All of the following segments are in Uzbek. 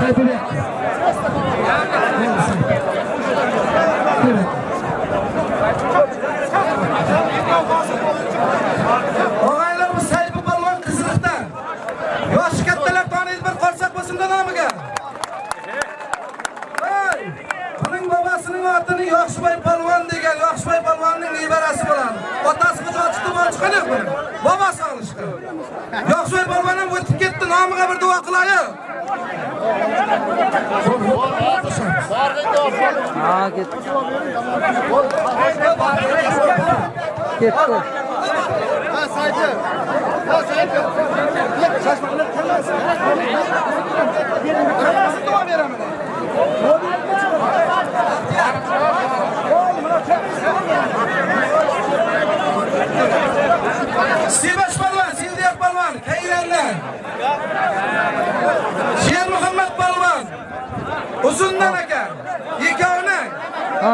Og'aylarimiz Sayfi Palvon Qiziliqdan. Yosh kattalar taniydi bir qorsoq bo'lsin-da nomiga. Uning babasining otini Yoshboy Palvon degan, Yoshboy Palvonning nevarasi bo'ladi. Otasi qizoqchida bo'lchiqan yo'q buni. Babasi olishdi. Yoshboy Palvon ham o'tib ketdi, nomiga bir duo qilaylik. Ha, ketdi. Ketdi. Ha, Sayfi. Ha, Sayfi. Sibash Palvon, Sildiyat Palvon, Kayrandan. Sher Muhammad Palvon. Uzundan aka. Ikkovini. Ha.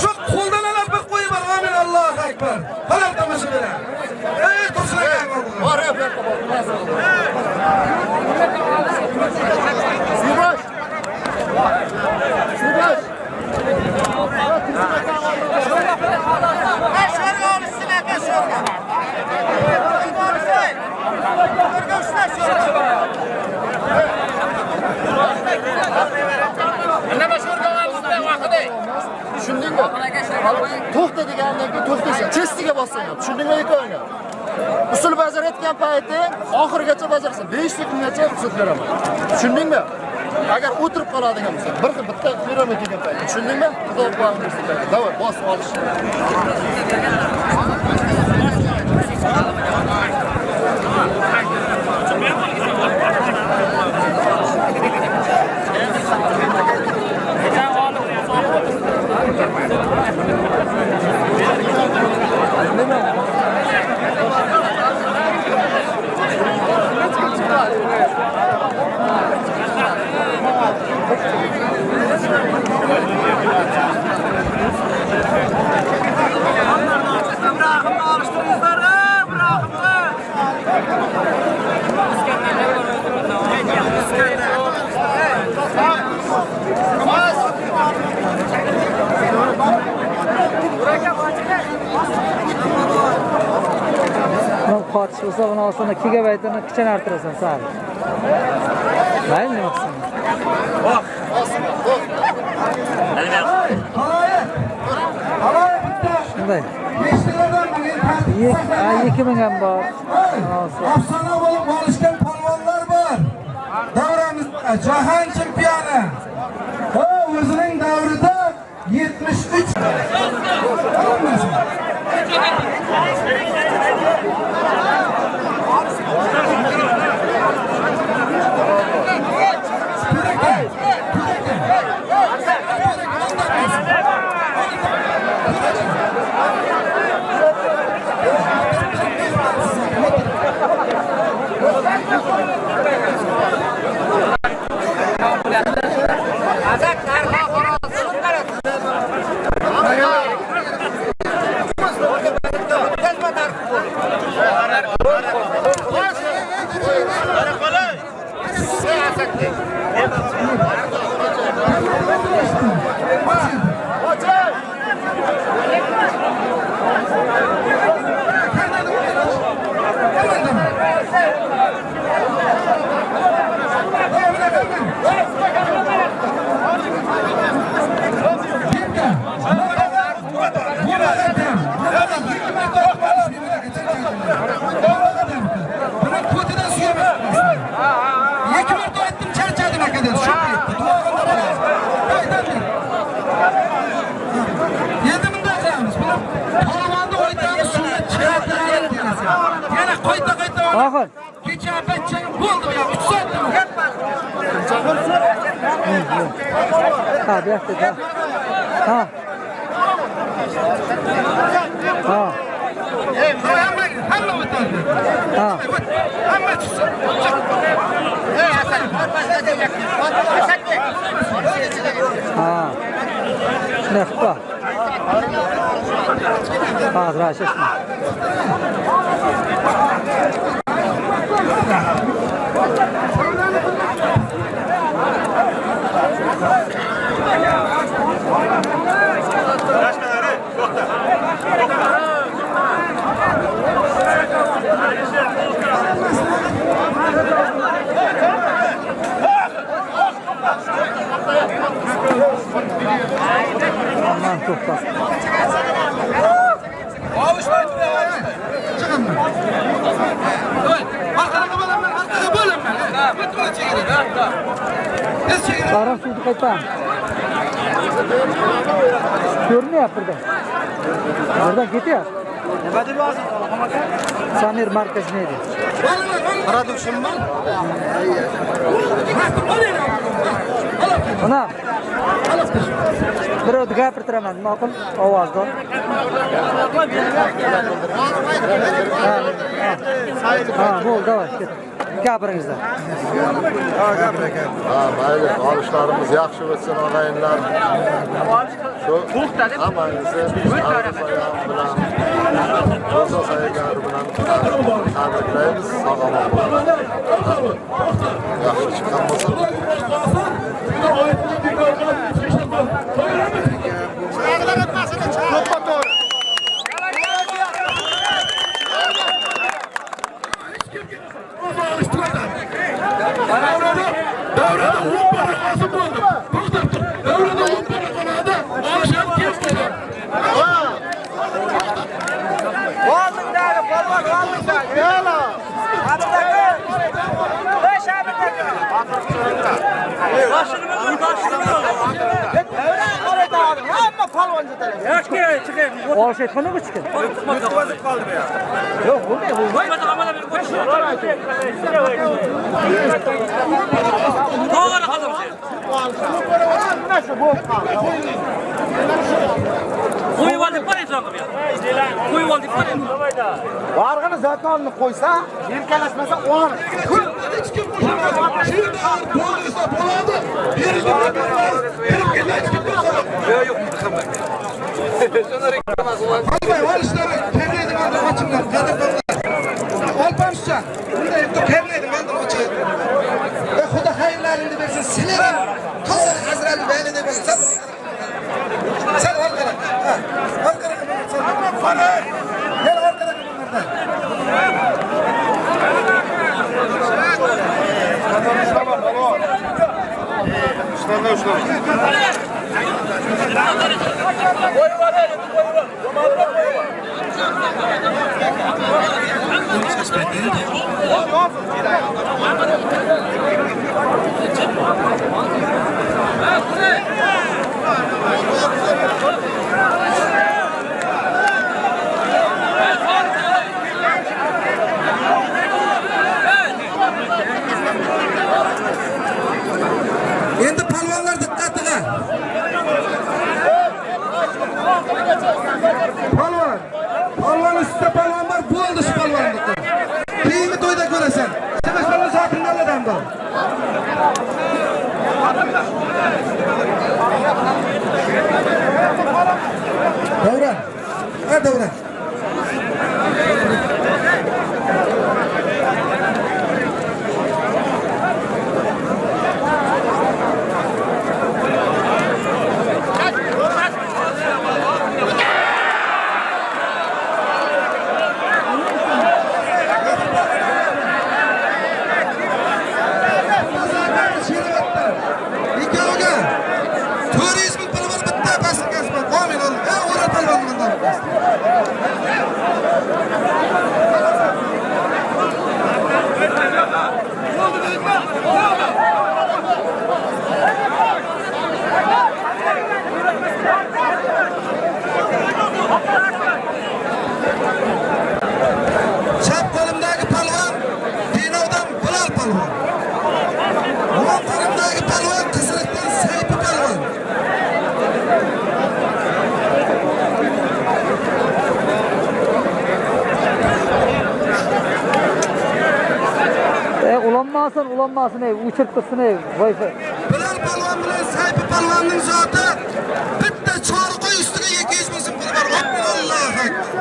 Shu qo'ldan olib bir qo'yib bor. Amin, Allohu akbar. Halol tomosha beradi. Ey Tursun aka. Bor, Sibash. Tushundingmi? To'xta degandan keyin to'xtaysan. Testiga bossang, tushundingmi ekanini? Usul bajarayotgan payti oxirigacha bajarsan. 5 sekundgacha ruxsat beraman. Tushundingmi? Agar o'tirib qoladigan bo'lsa, bir xil bitta beraman degan payti. Tushundingmi? Xudo qo'ygan bo'lsa, davay, bosib olish. Qotish bo'lsa, buni olsana gigabaytini kichanartirasan sal. Mayli, nima qilsin? Shunday. 2000 ham bor. Afsona bo'lib olishgan palvonlar bor. Davramizda jahon chempioni. O'zining davrida 73 Oxir. Kecha bachcha bo'ldi ya 3 soatdan. Ha, bu yoqda. Ha. Ha. Hamma o'tadi. Ha. Hamma chiqsin. Ey Hasan, Ha. Nexta. Ha, zrashishmi. Aman to'xtas. Olishmaydi. Chiqaman. Voy, orqaga bo'laman, orqaga bo'laman. Bitma chegara. Hech chegara. Qora suvni qaytamiz. Ko'rinyapti burada. Buradan ketyapti. Nima deb yozasiz? Samir markaz neydi? Produksiyonmi? Ana. Bir o'tga gapirtiraman, ma'qul ovozda. Ha, bo'ldi, davay, ket. Gapiringizlar. Ha, mayli, olishlarimiz yaxshi o'tsin, og'ayinlar. Shu hammangizni bilan Rosa Saygar bilan tabriklaymiz. Sog'lom bo'ling. Yaxshi chiqqan bo'lsin. Olish aytmana bu chiqdi. O'tkazib qoldi bu yoq. Yo'q, bunday bo'lmaydi. To'g'ri qildim. Qo'yib olib qo'yinglar bu yoq. Qo'yib olib qo'ying. Barg'ini zatonini qo'ysa, yelkalashmasa o'g'ir. Hech kim bo'lsa bo'ladi. Kirib ketadi. Yo'q, hamma. Qanday olishlari kelmaydi manda ochinglar, qadrdonlar. Olpamcha, bunday yerda kelmaydi manda ochi. Ey Xudo xayrlaringni bersin, sizlar to'g'ri hazrat bayni deb olsan. Sen orqaga. Ha, orqaga sen. Gel orqaga bunlardan. Endi palvonlar diqqatiga. Palvon ustida palvon bor, bo'ldi shu palvonlikda. Keyingi to'yda ko'rasan. Sebashlarni sotindan odam bor. Davron. Ha, Davron. Ulanmasın ev, uçup tutsun ev, Wi-Fi. Bilal palvon bilan Sayfi palvonning zoti bitta chorqo'y ustiga 200 ming so'm pul bor. Allohu akbar.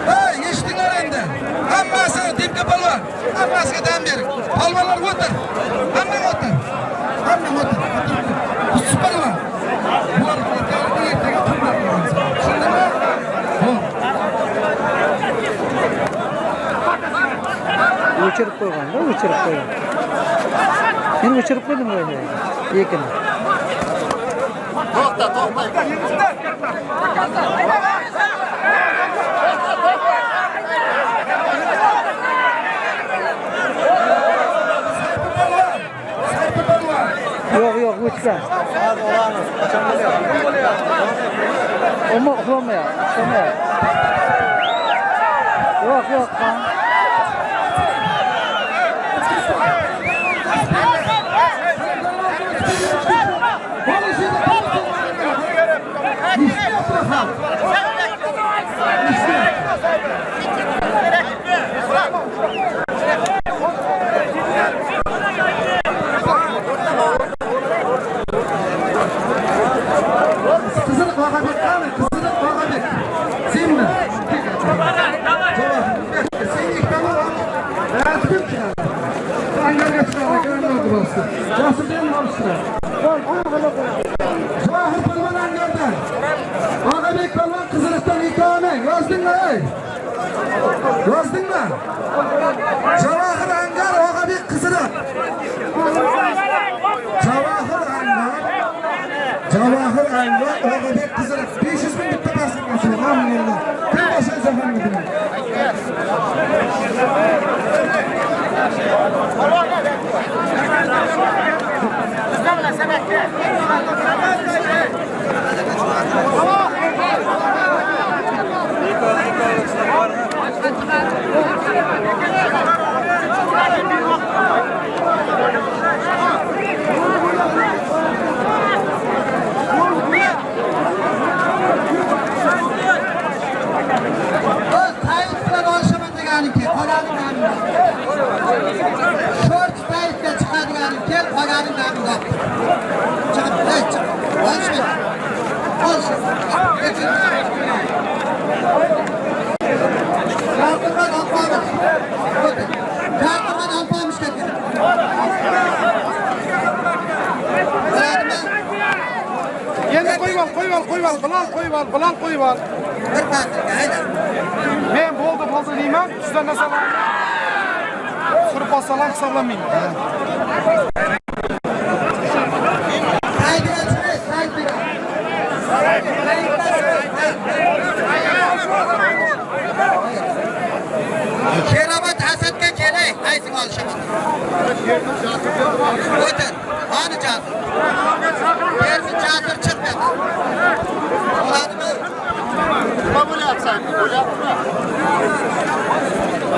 Hey, eshitdinglar endi. Hammasini debga polvon. Hammasiga dam bering. Polvonlar o'tir. Hamma o'tir. Hamma o'tir. Superman. Bular ertaga turib tushundingmi? O'chirib qo'ygan-da, o'chirib qo'ygan. Men o'chirib qo'ydim endi. Lekin To'xta. yo'q, o'chgan. Ammo uxlamayapti. Yo'q, qon. Javohir polvon Angardan. Og'abek polvon Qiziliqdan ikoning. Yozdingmi? Javohir Angar, Og'abek Qiziliq. Javohir Angar, Og'abek Qiziliq. 500 ming bitta pasportchi. Alhamdulillah. Kim boshqa zafarni bilan. Bilan qo'yib ol. Men bo'ldi deyman. Sizdan nasalar. Surib olsalar hisoblamayman. Kelamat hasadga kelay, qaysing olishaman. O'tir, qani jasur. Yerni jasur chiqmadi. Bo'ladimi? Nima bo'lyapsan? Bo'lyaptimi?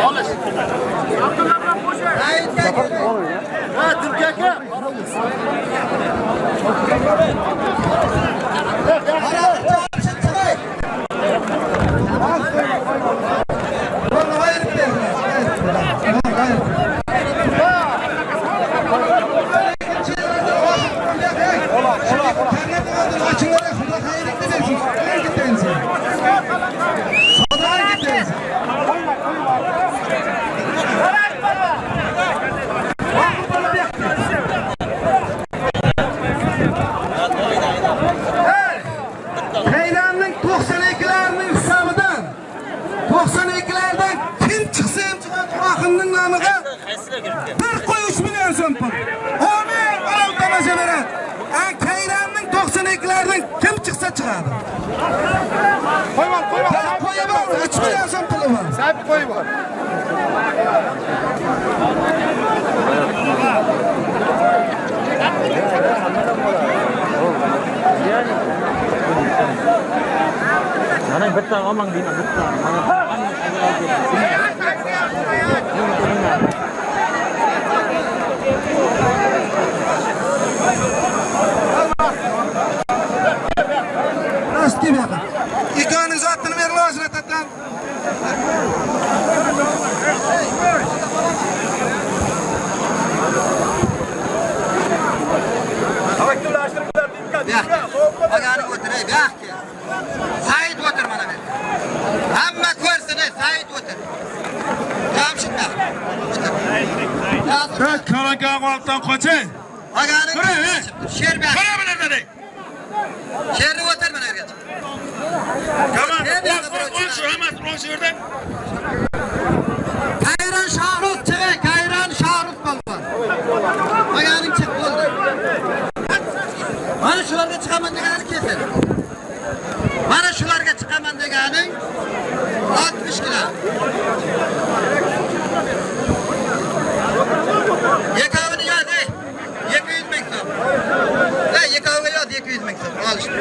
Olish. Qaysga kelay. Ha, Turkiyaga. Bir qo'y 3 million so'm pul. Amin, olov tomosha beradi. Kayranning 92lardan kim chiqsa chiqadi. Qo'yib ol. Qo'yib ol, 3 million so'm puli bor. Sahib qo'yib ol. Mana bitta omong deyman, bitta. Rastga berdi. Ikoning zotini ber lojratdan. Pagani o'tiray, bu yoqqa. Sen Karakan alttan kaçın. Agani Kırı. şer be. Kırı mı nerede? Şerni oturma nereye? Tamam. On şu hemen on şurada. Kayran Şahrut çıkı. Kayran Şahrut balvan. Aganim çık oldu. Bana şularga çıkaman degani kesin. Bana şularga çıkaman degani 60 kilo. Yekavını yazdı. 200 mektup. Ne yekavını yazdı 200 mektup. Al işte.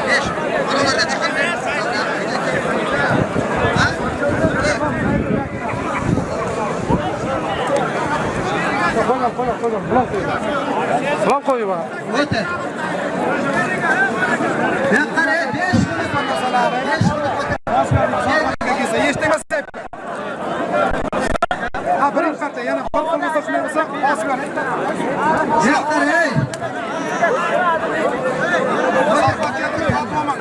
Beş. Oralarda çıkamıyor. Ha? Bulan koyu bana. Öte. Yakkara 5 minut olmasalar. 5 minut öte. Yeştemezse. Ha birinci katta yana korkulma saçmayırsa asgar. Yakkara hey. Bak yakın kalkmamak.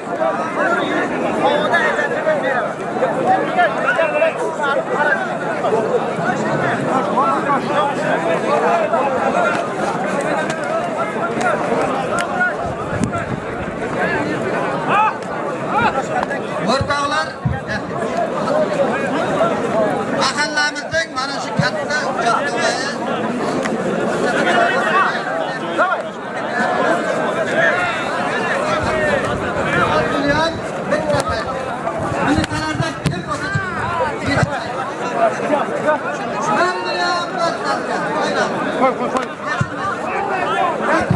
Ortağlar. Mahallamızın mana şu katta uçaklamaya. Atılıyor. Bekletler. Minitalarda kim olsa çıkıyor. Ben duyuyorum. Koy.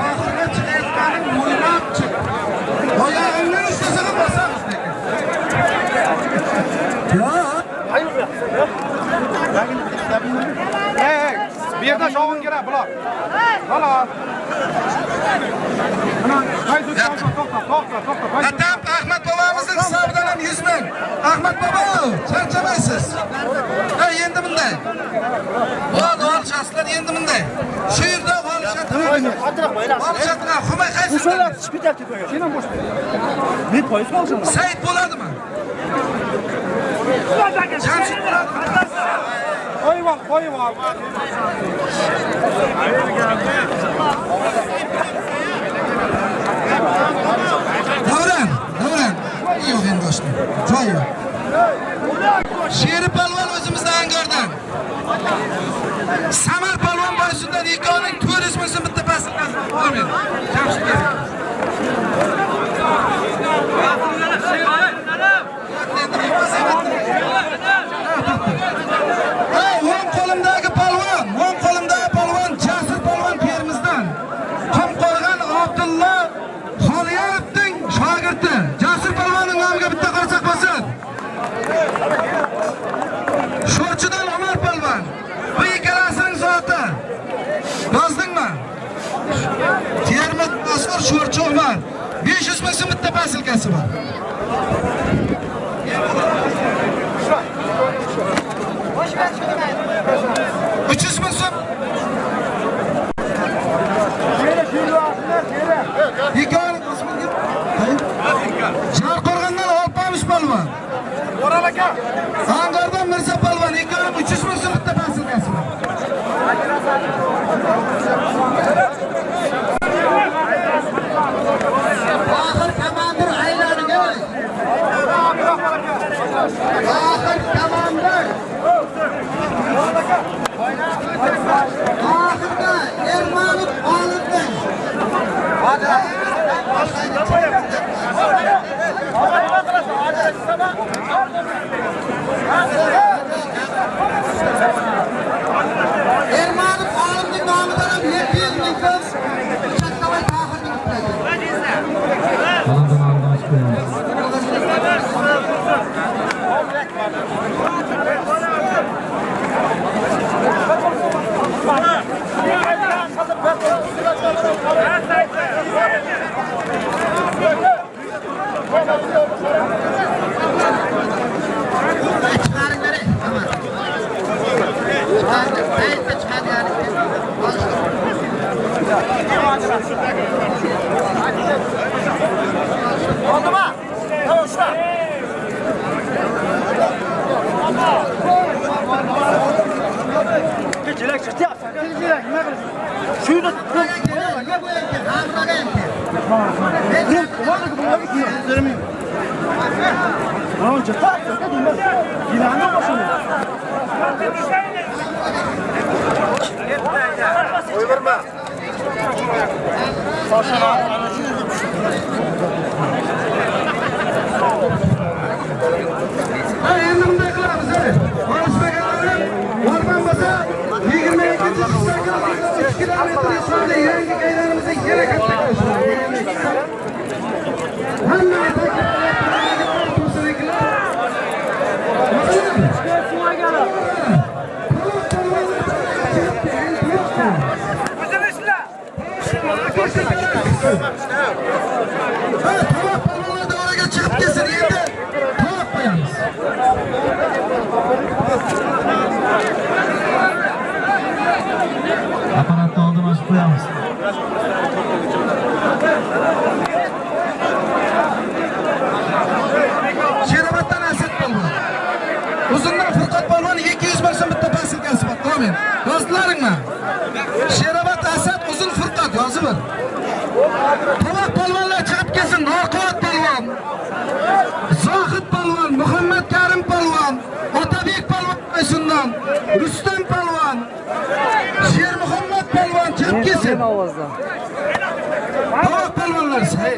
Ahırga çıkayotganing mo'ylab chiq. Oyog'ingni ustasini bosamiz lekin. Hey. Bir yerden şovun girer bulan. Hala. Ana kaydı to'xta. Atam Ahmad bobomizning hisobidan ham 100 ming. Ahmad bobo, charchamaysiz. Ha, endi bunday. Bo'ldi, olishasizlar endi bunday. Shu yerda olishadi. Olishadi, xumay qaysi? Uçaklar çıkıp yaptı koyuyor. Senin boş. Bir polis mi alacaksın? Said bo'ladimi? Jamshid bo'ladimi? Koyu var. Davron. Yo'q endi boshqa. Joy yo'q. Sheri palvon o'zimizdan Angordan. Samar palvon boysundan ikkovining 400 ming so'm bitta paslik olmaydi. Jamshid. O'ng qo'limdagi palvon Jasur palvon Perimizdan. Qamqo'rg'on Abdulla Xoliyerovning shogirdi. Jasur palvonning nomiga bitta qarsak bo'lsin. Sho'rchidan Omar palvon. Bu ikkalasining zoti. Yozdingmi? Termiz Asfar Sho'rchi Omar. 500 ming so'm bitta pasilkasi bor. Uçuz musun? Hikaye kısmı gibi. Jarqo'rg'ondan Olpamış palvon. Angordan Mirza palvon. Hikaye 300 ming so'm bitta pasilkasi bor. Ahir komandir aylaning ey. Ahir komandir. Ahirda Ermanov olibdi. Jelak chiqdi. Jelak nima qilasiz? Shu yerda Endi bunday qilamiz. Olishmaganlar o'rman bo'lsa 22-2 kilometr yo'lda yangi qaylarimizda yana katta qilishimiz. Hamma chiqib kelsin endi to'p qo'yamiz. Apparatni oldin ochib qo'yamiz. Sheroboddan Asad polvon. Uzundan Furqat polvon 200 bo'lsa bitta pasilkasi bor. To'g'rimi? Yozdilaringmi? Sherobod Asad, Uzun Furqat yozib ber. To'g'ri polvonlar chiqib kelsin. Norquvvat polvon, Zohid polvon, Muhammad Karim polvon, Otabek polvon shundan, Rustam polvon, Sher Muhammad polvon chiqib kelsin. Ovozdan. To'g'ri polvonlar say.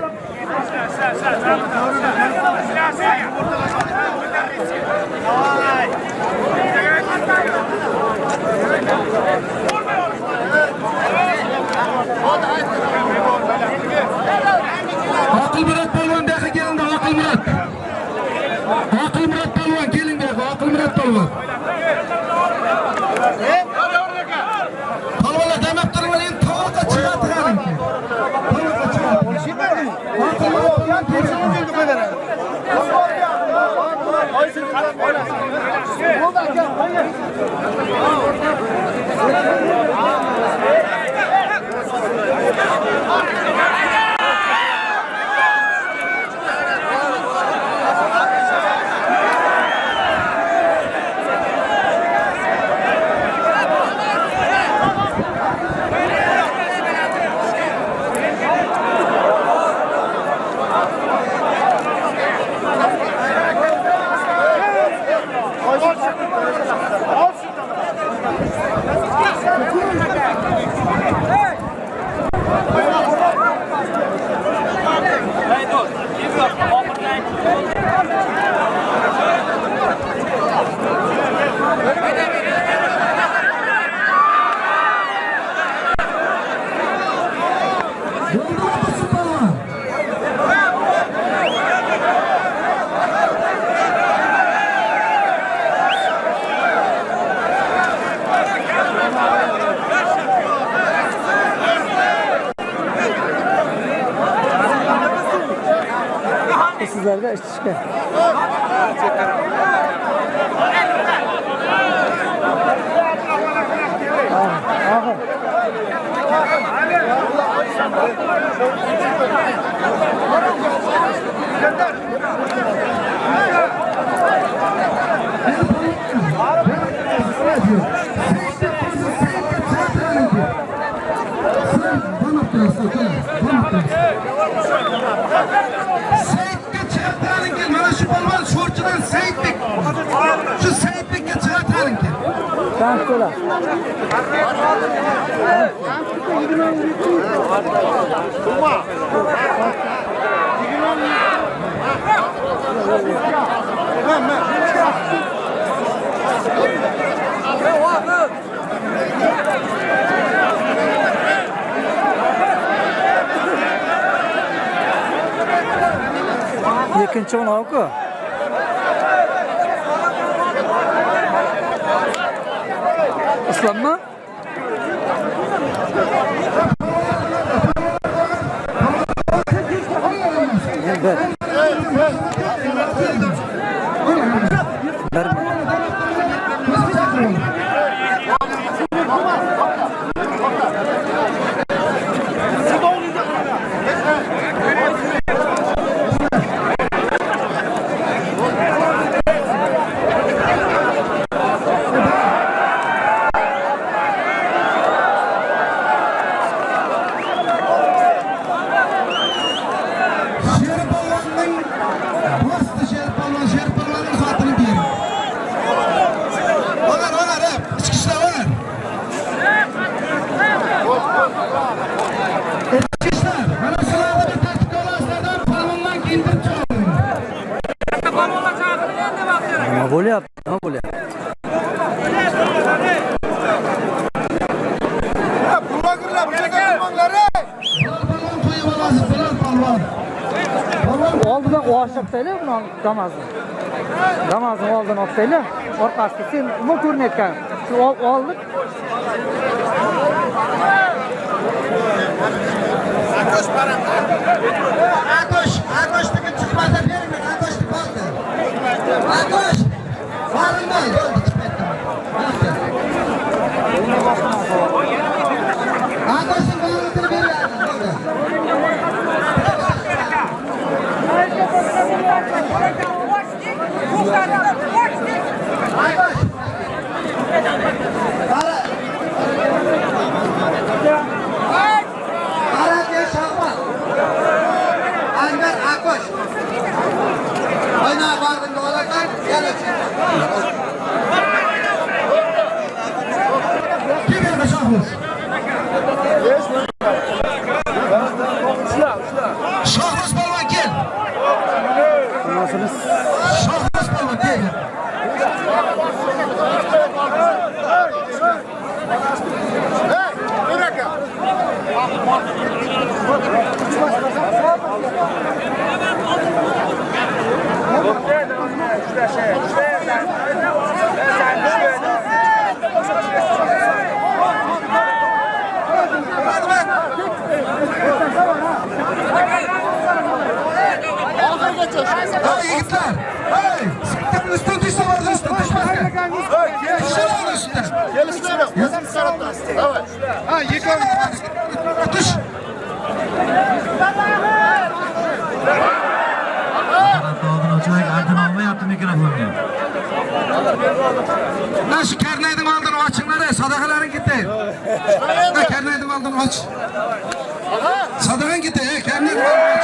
Aqilmurod polvon daxil kelindi, Aqilmurod. Aqilmurod polvon keling daxil, Aqilmurod polvon. Polvonlar damab turinglar, endi to'g'ri chiqadigan. To'g'ri chiqadi. Aqilmurod polvon kelsin. Sizlarda ish tushgan. Mana shu polvon sho'rchidan Saidbek. Shu Saidbekka chiqartiring. Tank to'la. Ikkinchi o'noq-ku. Islommi? oshirtaylar buni Damas'ni. Damas'ni oldin oltaylar. Orqasida sen nima ko'rinayotgan? Shu oldik. Akosh'niki chiqmasa bermang, Akosh'ni qoldi. Akosh! Varinmay, bo'ldi chiqmayapti. Akosh'ni varintirib beryapti, bo'ldi. Akosh! Qara Shahmat. Angar Akosh. Oyna bardinga olakan, yana kim edi Shohmus? Shohmus polvon kel. Shohmus polvon kel. Hey yigitlar! Hey! Siktamni üstüne düşse vardı üstüne düşmezken. Düşsene üstüne. Gelişmeyelim. Yazım sarıtlar. Evet. Ha, yıkan. Düş! Lan şu karneydin aldın açınları, sadakaların gitti. Lan karneydin aldın aç. Sadakan gitti, karneydin aldın aç.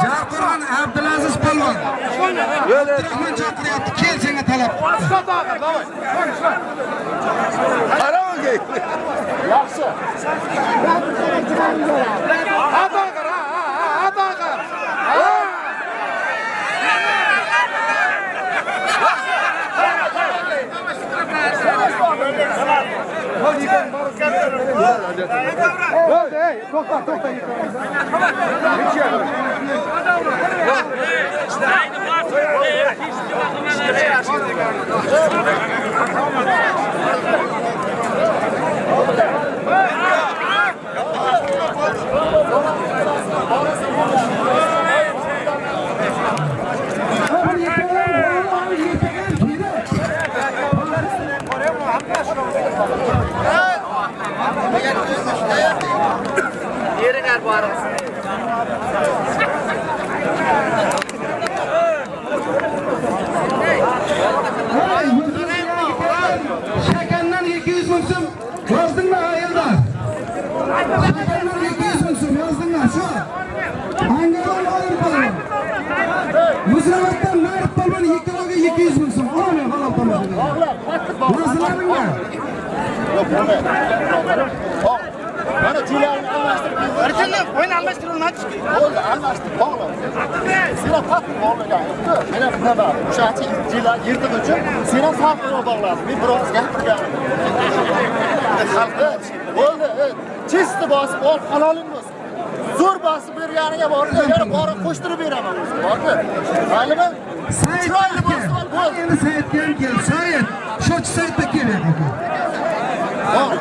Jarqo'rg'on Abdulaziz polvon. Abdurahmon chaqiryapti, kel senga talab. Qara o'nga. Yaxshi. Adog'ir, adog'ir. To'xta. Yeringar borimiz. Shakandan 200 ming so'm yozdingmi ayollar? Shakandan 200 ming so'm yozdinglar shu. Angaron olim polvon. Muzravatdan Marif polvon 2 kiloga 200 ming so'm. Olaman halol tomon. Yozilaringmi? Yo'q, bo'lmaydi. Mana jularni almashtirib. Erkinlik, o'yin almashtirilmadi. Bo'ldi, almashtirib bog'la. Sira qattiq bog'lagan. Mana buna bor. O'shachi jular yirtiq uchun sira safga bog'ladi. Men biroz gapirganim. Xalqi bo'ldi. Chesti bosib ol, haloling bo'lsin. Zo'r bosib berganiga bordi, yana borib qo'shtirib beraman o'zim. Bordi. Maylimi? Chiroyli bosib ol, bo'ldi. Endi Saidga ham kel. Said, sho'chi Saidga keling. Bor.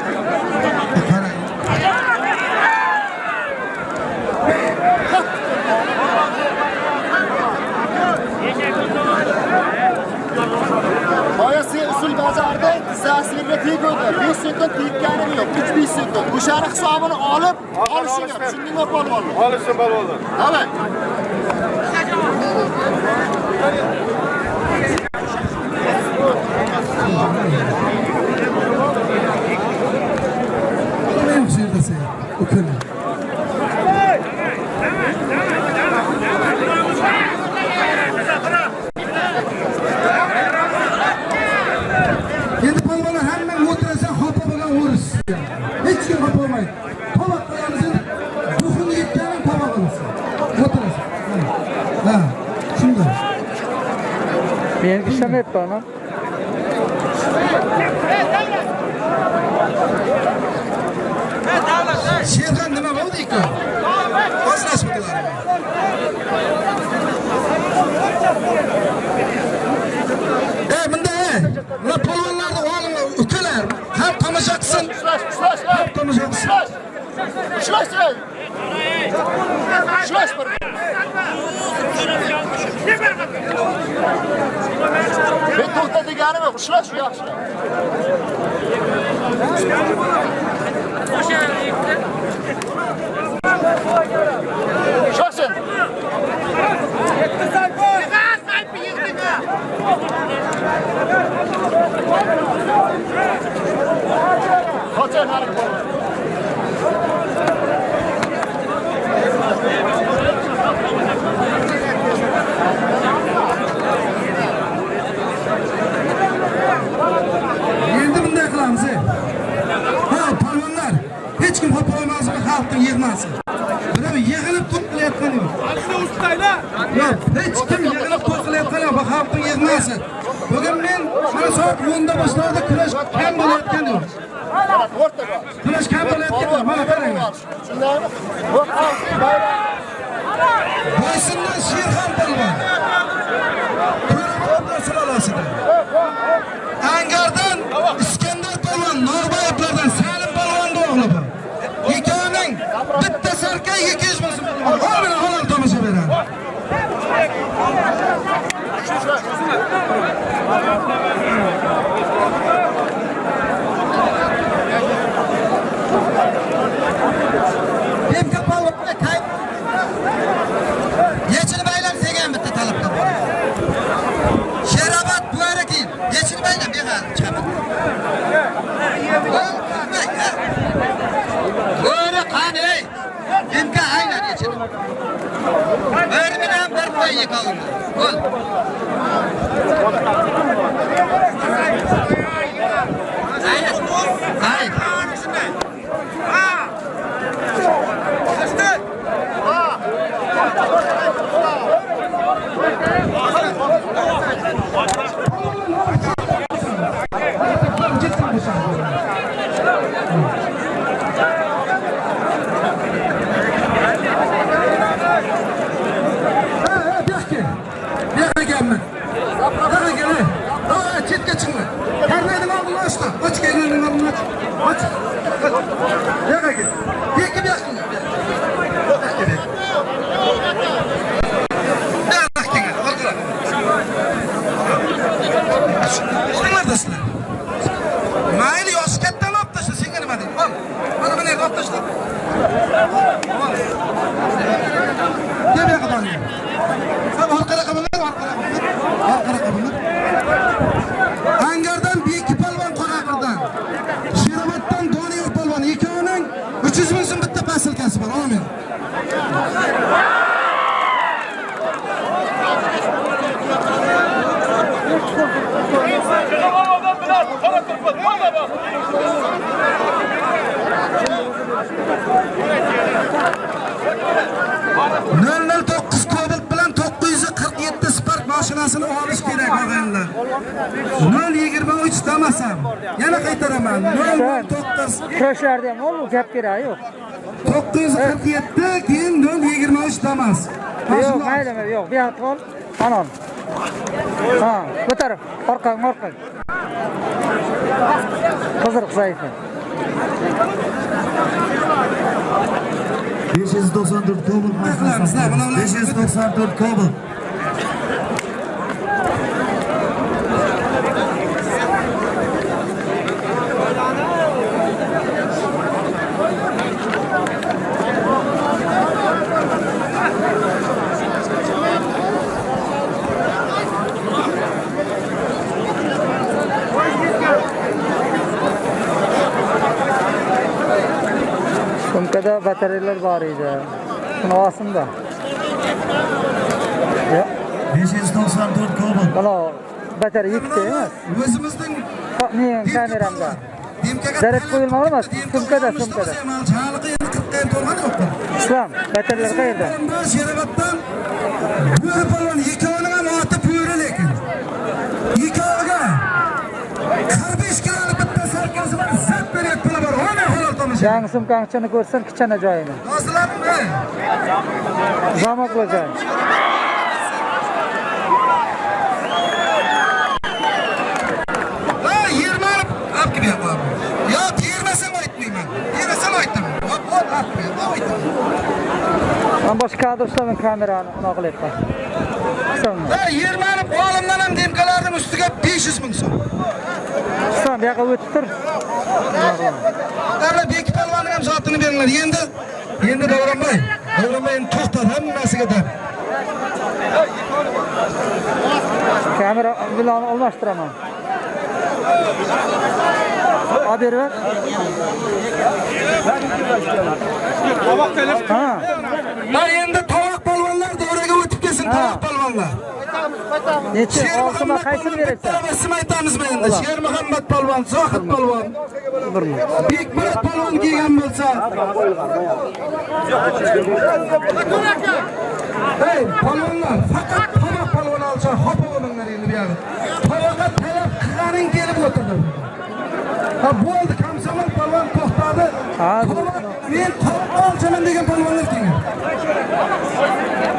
Boyasi usul bajardi, tizzasiga tegdi. 5 sekund teggani yo'q, 3-5 sekund. O'shani hisobini olib, olishing kerak. Tushundingmi polvon? Olishim polvon. Davay. Ne yapıyorsun da sen? Okul. Endi polvonlar hamma o'tirsa xopa bo'lgan o'ris. Hech kim xopa bo'lmaydi. ishlamayapti ona. Sherxon nima bo'ldi-ku? O'zlashibdilar. Bunda ular polvonlarni olim ukalar ham tomosha qilsin. Ham tomosha qilsin. Shlash bir. Ben to'xta deganim yo'q, ushlash yaxshi. Shoshsin. Qo'ying hali. Endi bunday qilamiz. Ha, polvonlar, hech kim xo'p olmasin, xalqni yig'masin. Biroq yig'ilib to'p qilayotgani yo'q. Yo'q, hech kim yig'ilib to'p qilayotgani yo'q, xalqni yig'masin. Bugun men mana soat 10 da boshlarda kurash kam bo'layotgani yo'q. Kurash kam bo'layotgani yo'q, mana qaranglar. Shundaymi? Bu xalqning bayrog'i. Boysundan Sherxon polvon. To'raqo'rda sulolasidan. Angardan Iskandar polvon, Norboyevlardan Salim polvonga o'g'li bu. Ikkovining bitta sarka 200 ming so'm. Hamma halol tomosha beradi. Demka polvonga kay. Yechilmaylar degan bitta talabda bor. Sherobod bu harakat yechilmaylar beqal chiqadi. Bo'ri qani? Demka aylar yechilib. Bir bilan bir qo'yga qoldi. Qo'l. Ay. Mayli yoshi kattalar olib tashla, senga nima deyman? Ol. Mana buni olib tashla. Nima yoqdan? Sen orqada qabalar, orqada qabalar. Angardan Beki polvon Qoraqirdan. Sheroboddan Doniyor polvon ikkovining 300 ming so'm bitta pasilkasi bor. Amin. bilan 947 Spark mashinasini olish kerak og'aylar. 023 damasam. Yana qaytaraman. 009. Kurashlarda ham u gap kerak yo'q. 947 keyin 023 damas. Yo'q, maylimi, yo'q. Bu yoqqa ol. Anon. Ha, bu taraf. Orqang. Qiziriq zaifmi? 594 Cobalt mashinasi. 594 Cobalt. Sumkada batareyalar bor edi. Shuni olsin-da. 594 Cobalt. Mana batareya ikkita emas. O'zimizning Men kameramda. Zaryad qo'yilmagan emas. Sumkada. Chaliqi endi 40 ga to'lgan yo'qmi? Islom, batareyalar qayerda? Sheroboddan Bo'ri polvon ikkovining ham oti Bo'ri lekin. 15 kiloluk bitta sarkasi bor, zat beryaptilar bor. Ona halol tomosha. Yangi sumkangchini ko'rsan, kichkina joyini. Rozilabmi? Zamoqli joy. Ha, 20 olib kelib. Yo, termasam aytmayman. Termasam aytaman. Hop, aytaman. Ben boş kadr ustamen kamerani unaqa qilib qo'y. Ha, 20 olib olimdan ham demkalarning ustiga 500 ming so'm. Sen bu yoqqa o'tib tur. Qarab, ikki palvonning ham sotini beringlar. Endi Davronboy endi to'xtat, hammasiga dam. Kamera bilan almashtiraman. Haber ver. Ha. Ben endi tovoq palvonlar davraga o'tib kelsin, tovoq palvonlar. Necha oltima qaysini berasiz? Biz aytamiz endi. Sher Muhammad palvon, Zohid palvon. Bekmurat palvon kelgan bo'lsa. Hey, palvonlar, faqat tovoq palvon olsa, xopa bo'linglar endi bu yerda. Tovoqqa talab qilganing kelib o'tirdi. Ha, bo'ldi, Komsomol palvon to'xtadi. Men tovoq olchaman degan palvonlar kelgan.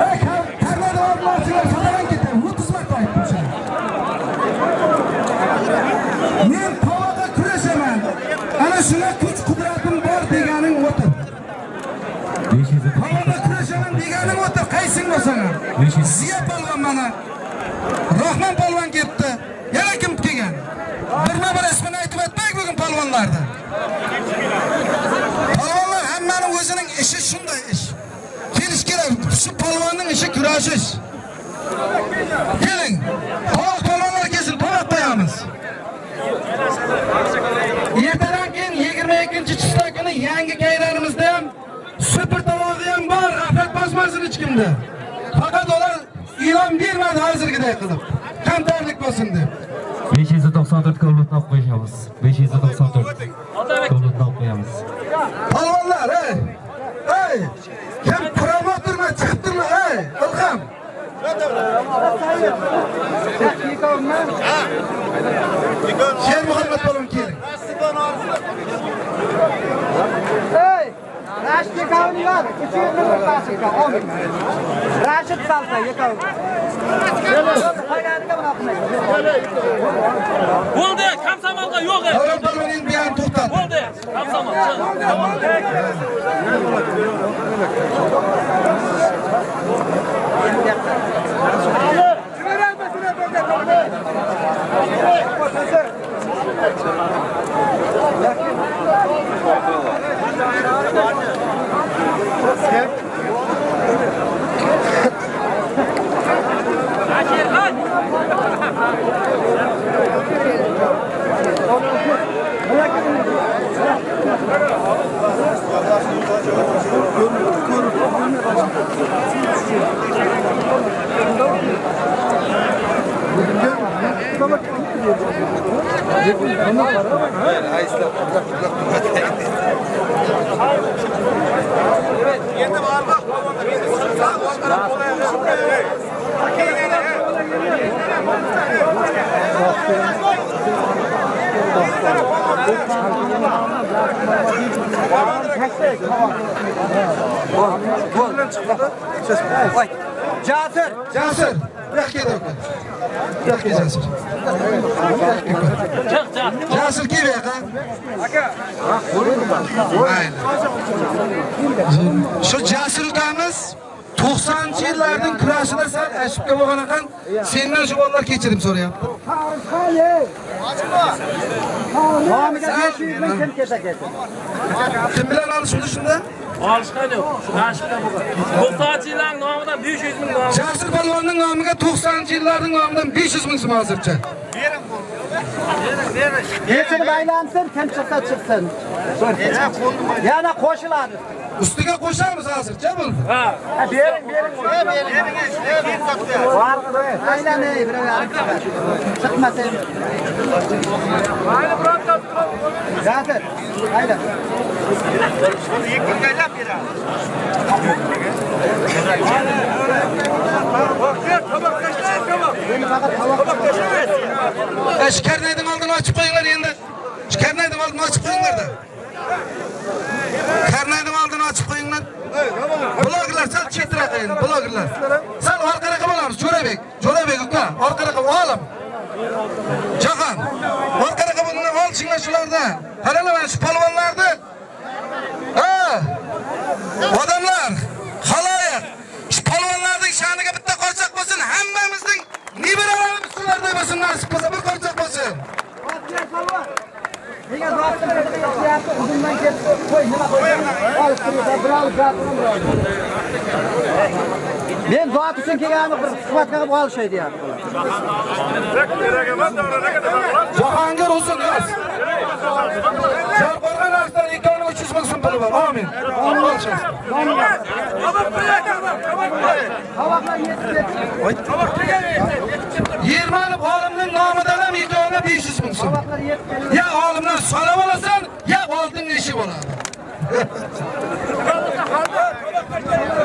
Hey, tarmada olmoqchilar so'ragan ketadi. 30 marta aytdim sana. Men tovoqqa kurashaman. Ana shuna kuch qudratim bor deganing o'tir. Tovoqqa kurashaman deganing o'tir. Qaysing bo'lsang ham. Ziya palvon mana. Rahmon palvon ketdi. Yana kim kelgan? Birma-bir ismini aytib o'tmak bugun palvonlarda. Palvonlar hammaning o'zining ishi shunday ish. Kelish kerak. Shu palvonning ishi kurashish. Keling. Xo'p, palvonlar kelsin, to'liq qo'yamiz. Ertadan keyin 22-chislar kuni yangi kaylarimizda ham super tovog'i ham bor. G'aflat bosmasin hech kimda. Faqat ular e'lon bermadi hozirgidek qilib. Kamtarlik bo'lsin deb. 594 golotni olib qo'yamiz. 594 golotni olib qo'yamiz. Palvonlar, hey! Kim promotorlar chiqib turma, hey! Ilham. Sher Muhammad palvon keling. Hey! Rashid Kavni var. 200 ming tasika. Rashid salsa yekov. Bo'ldi, Komsomolga yo'q. Davron palvoning bilan to'xtat. Bo'ldi, Komsomol. Jasur, yo'q keldi. Yo'q Jasur. Jasur kel yo'qa. Aka. Shu Jasur ukamiz 90-yillarning kurashida sal ashibga bo'lgan ekan, sendan shu bolalar kechirim so'rayapti. Kim bilan olishdi shunda? Olishqani yo'q. Shu Rashidda bo'lgan. 90-yillarning nomidan 500 ming nom. Jasur palvonning nomiga 90-yillarning nomidan 500 ming so'm hozircha. Yechini baylansin, kim chiqsa chiqsin. Yana qo'shiladi. Ustiga qo'shamiz hozircha bo'ldi. Ha. Bering. Aylanay, birovlar. Chiqmasin. Mayli, bironta. Jasur, aylan. Karnaydın oldin ochib qo'yinglar endi. Jahon. Orqaga bundan olishinglar shularda. Qaranglar shu polvonlarni. Odamlar, xaloyiq. Shu polvonlarning sha'niga bitta qo'rchoq bo'lsin, hammamizning nebaralarimiz shularda bo'lsin, nasib bo'lsa bir qo'rchoq bo'lsin. Nega vaqtni qilyapti? Uzundan ketib qo'y, nima qo'ygan? Olib turibdi, birov gapirim bor. Men zot uchun kelganimni bir suhbat qilib olishay deyapti. Jahongir Uzoqov. Jarqo'rg'on arsdan 300 ming so'm puli bor. Amin. Havoqlar yetib ketdi. Yermanib olimning nomidan ham 500 ming so'm. Ya olimdan so'rab olasan, ya oltin ishi bo'ladi.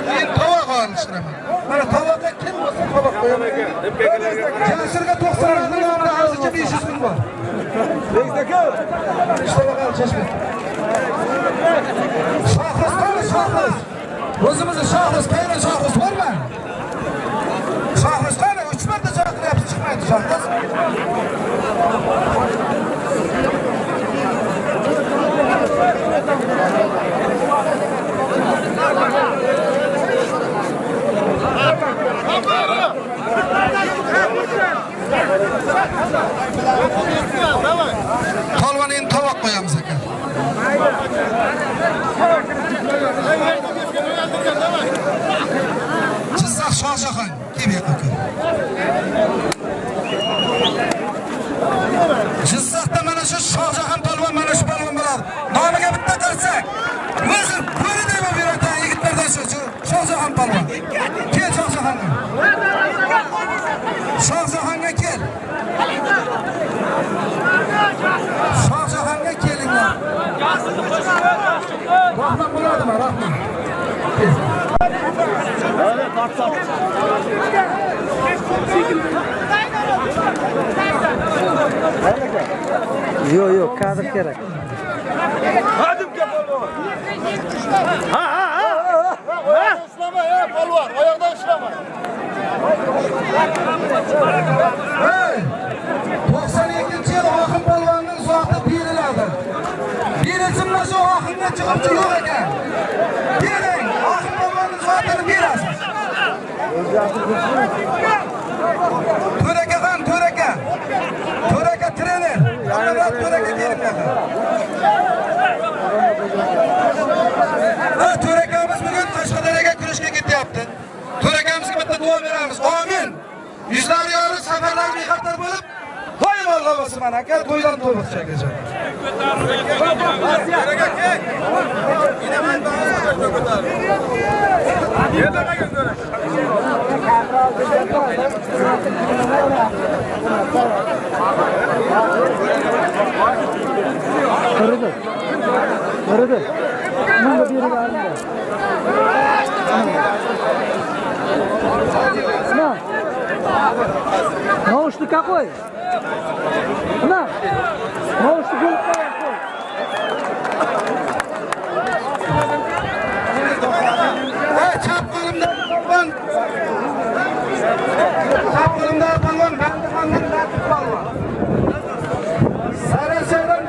Men tovoq olishiraman. Mana tovoqqa kim bo'lsa tovoq qo'yaman. Jasirga 90 ming nomidan hozircha 500 ming bor. Rezdaka. İşte bakalım çeşme. Şahıs var mı şahıs? Özümüzün şahıs, kaynan şahıs var mı? Şahıs var mı? 3 marta çakır yapıp çıkmaydı şahıs. Polvonning tovoq qo'yamiz ekan. Jizzax Shohjahon kim yo'q ekan? Jizzaxda mana shu Shohjahon polvon, mana shu polvon bo'ladi. Nomiga bitta qilsak, o'zi bo'ri deb beradigan yigitlardan shu Shohjahon polvon. Kel Shohjahonga. Shohjahonga kel. Shohjahonga kelinglar. Rahmat bo'ladimi? Rahmat. Yo'q, kadr kerak. Ishlama, polvon, oyoqdan ishlama. Hey! 92-yil Oxin polvonning zoti beriladi. Berilsinmi shu Oxinga chiqibchi yo'q ekan. Bering, Oxin polvonning zotini berasiz. To'rakaxon, To'raka. To'raka trener. Qanday To'raka kelinglar. To'rakamiz bugun Qashqadaryoga kurashga ketyapti. To'rakamizga bitta duo beramiz. Amin. Yuzlari yorug' safarlar bexatar bo'lib, to'y Alloh bo'lsin aka, to'ydan to'y bo'lsa Ko'rdi. Nima berganingda? Nima? Naushnik qo'y. Nima? Naushnik qo'y. Chap qo'limda polvon. Chap qo'limda polvon, bandixondan tartib polvon. Sarasaydan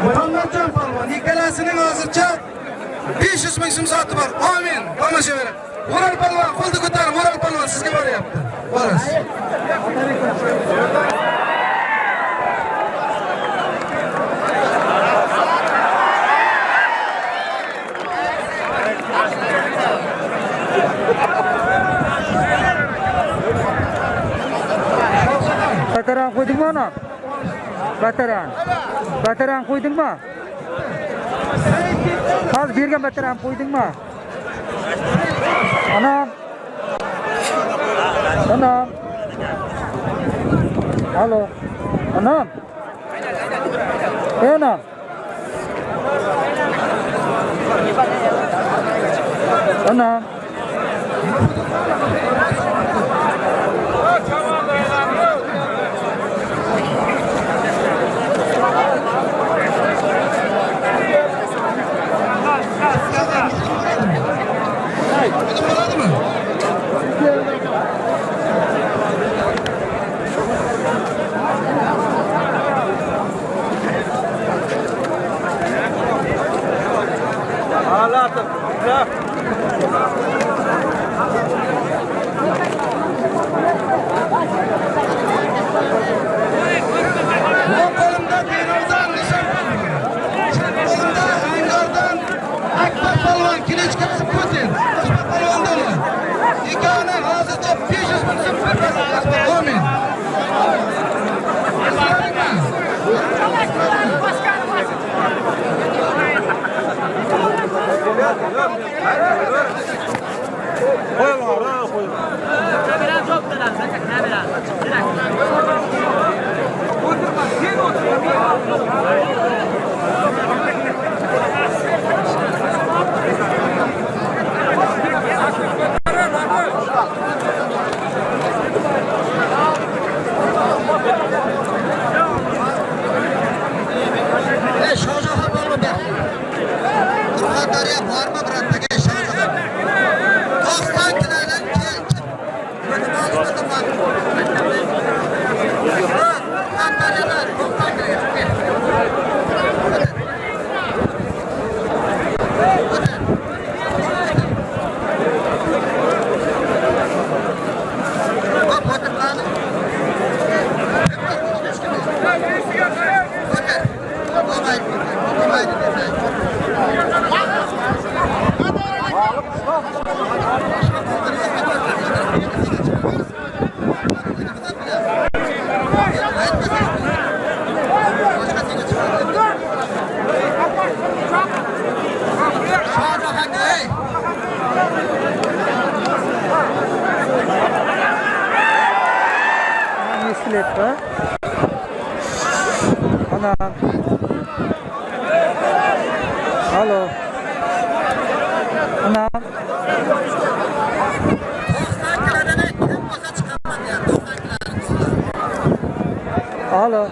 Muhammadjon polvon ikkalasining hozircha 500 ming so'm soti bor. Amin. Tomosha berib. O'ral polvon, qo'lni ko'tarib, O'ral polvon sizga boryapti. Borasiz. Bataran qo'ydingmi ona? Bataran qo'ydingmi? Hozir bergan bataran qo'ydingmi? Anam. Alo. Anam. Anam. Anam. Alo. Ana. Alo.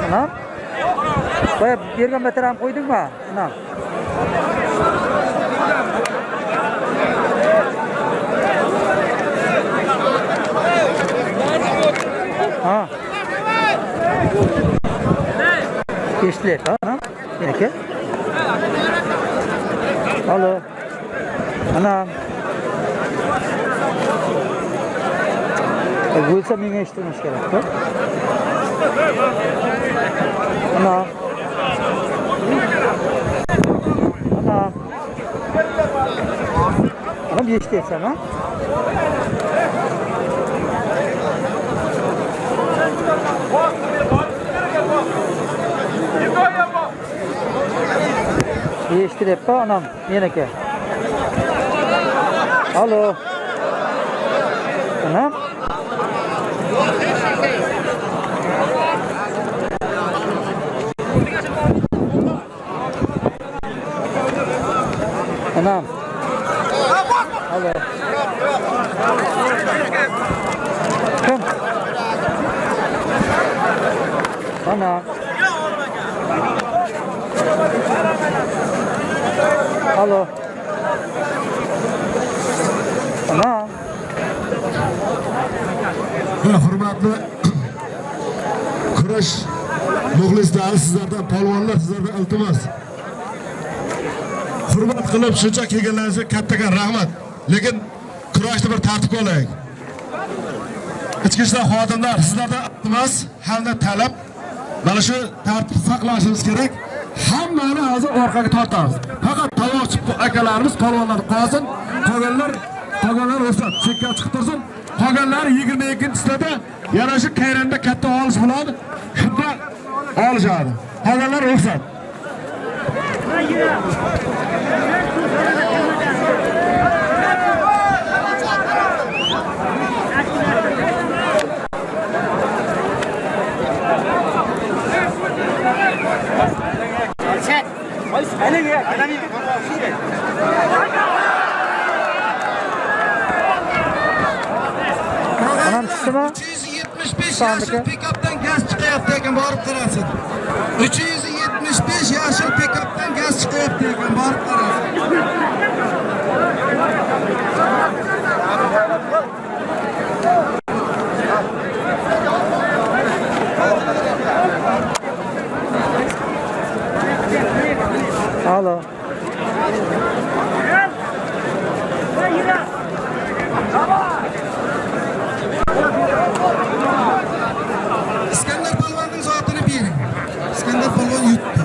Ana. Qo'yib bergan bataram qo'ydingmi? Ana. Ha. Eshitilyapti, ha? Meniki. Alo. Ana. Bo'lsa menga eshitilishi kerak-ku. Ana. Ana. Ana bir eshityapsan, ha? Eshitilyapti, anam, meniki. Alo. Anam. Anam. Alo. Kim? Anam. Alo. Anam. Hurmatli kurash muxlislari, sizlardan polvonlar, sizlardan iltimos. Hurmat qilib shuncha kelganlaringizga kattaga rahmat. Lekin kurashni bir tartibga olaylik. Ichki ishlar xodimlar, sizlardan iltimos hamda talab, mana shu tartibni saqlashimiz kerak. Hammani hozir orqaga tortamiz. Faqat tavoqchi akalarimiz, polvonlar qolsin, qolganlar ruxsat chekka chiqib tursin. Qolganlar 22-sida yana shu kayranda katta olish bo'ladi. Shunda olishadi. Qolganlar ruxsat. Anam chiqdimi? 375 yashil pikapdan gaz chiqayapti ekan, borib qarasin. 375 yashil pikapdan gaz chiqayapti ekan, borib qarasin. Alo. İskender Palvan'ın zatını bilin. İskender Palvan yuttu.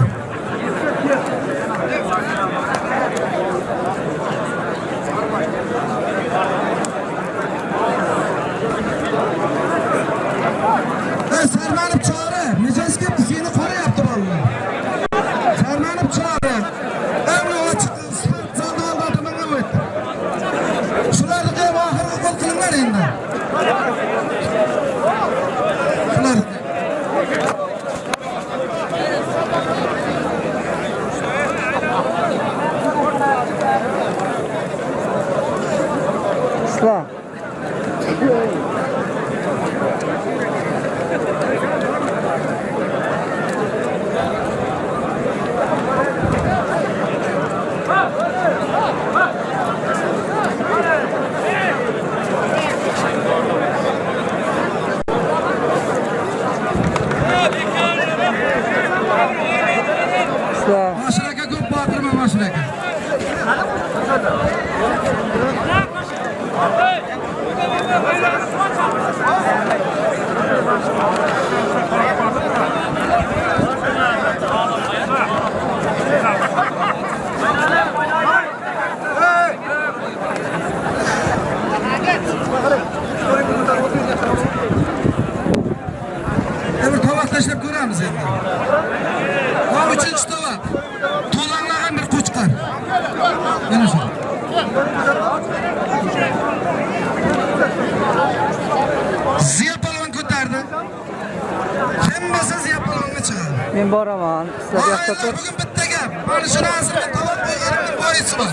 Hammasi Ziyapalonga chiqadi. Men boraman. Sizlar yoqda tur. Bugün bitta gap. Mana shu narsani to'g'ri qo'yganimning boisi bor.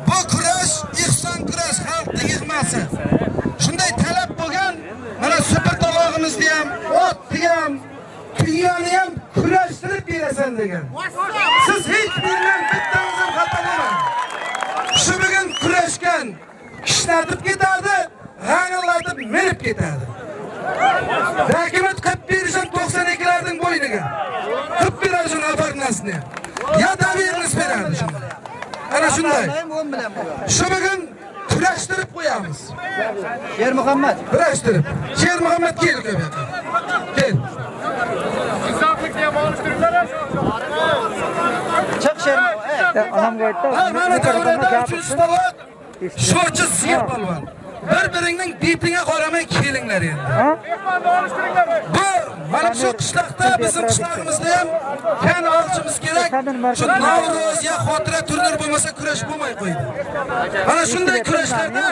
Bu kurash, ihson kurash xalqning yig'masi. Shunday talab bo'lgan, mana super talog'imizni ham, otni ham, tuyani ham kurashtirib berasan degan. Siz hech birdan bittangiz ham xato bo'lmang. Shu bugun kurashgan ishlatib ketadi, g'angillatib minib ketadi. Dokument qilib berishim 92larning bo'yniga. Qilib berishim afarnasini. Ya davirimiz beradi shunday. Ana shunday. Shu bugun kurashtirib qo'yamiz. Sher Muhammad. Kurashtirib. Sher Muhammad kel ko'p. Kel. Chiq Sher Muhammad. Onamga aytdi. Mana davrada 3-savod. Sho'chi Ziyapalon. Bir-biringning betingga qaramay kelinglar endi. Bu mana shu qishloqda bizim qishlog'imizda ham kan olishimiz kerak. Shu Navro'z ya xotira turnir bo'lmasa kurash bo'lmay qo'ydi. Mana shunday kurashlarda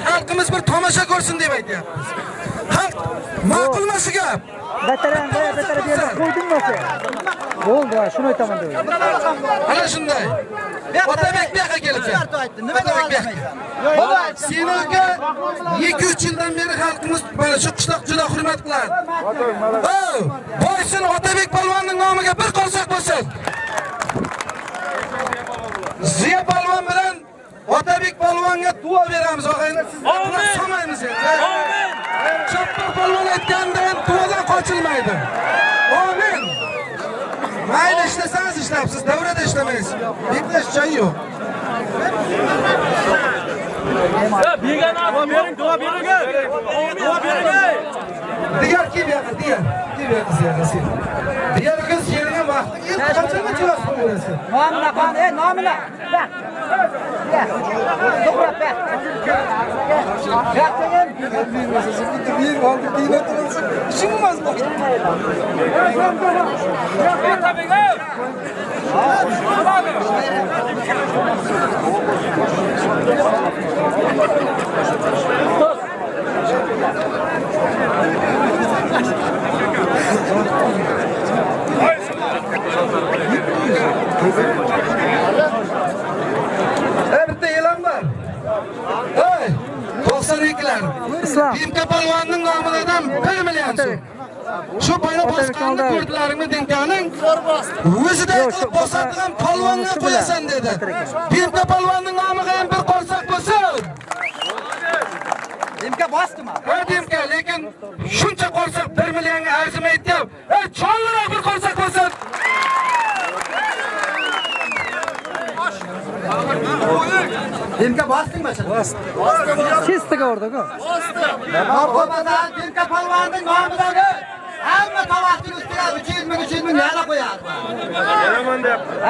xalqimiz bir tomosha ko'rsin deb aytyapmiz. Xalq ma'qulmi shu gap? Bataran berib qo'ydingmi sen? Bo'ldi, shuni aytaman dedi. Ana shunday. Otabek bu yoqqa kelibdi. Nima deyapsiz? Senga 2-3 yildan beri xalqimiz mana shu qishloq juda hurmat qiladi. Boysin Otabek polvonning nomiga bir qo'rsoq bo'lsin. Ziya polvon bilan Otabek polvonga duo beramiz, og'aylar. Sizlarga so'maymiz endi. Amin. Choppa polvon aytgandan duodan qochilmaydi. Amin. Mayli ishlasangiz ishlabsiz, davrada ishlamaysiz. Beklash joy yo'q. Begona bering, duo bering. Duo bering. Diğer kim ya? Diğer. Kim ya kız ya kız? Diğer kız yerine bak. İlk kaçırma çivas koyuyorsun. Namına kan, namına. Bak. Gel. Dobra bak. Gerçekten bir oldu değil oturursun. İşin olmaz mı? Bitta e'lon bor. Hey, 92lar. Dimka polvonning nomidan 1 million so'm. Shu boyla bosqonni ko'rdilaringmi Dimkaning? O'zida qilib bosadigan polvonga qo'yasan dedi. Dimka polvonning nomiga ham bir qo'rsoq bo'lsin. Dimka bosdimi? Ha Dimka, lekin shuncha qo'rsoq 1 millionga arzimaydi. Ey, jonliroq bir qo'rsoq bo'lsin. Dimka bosdingmi sen? Chestiga urdi-ku. Marhabadan Dimka polvonning nomidagi hamma tovoqning ustiga 300 ming yana qo'yadi.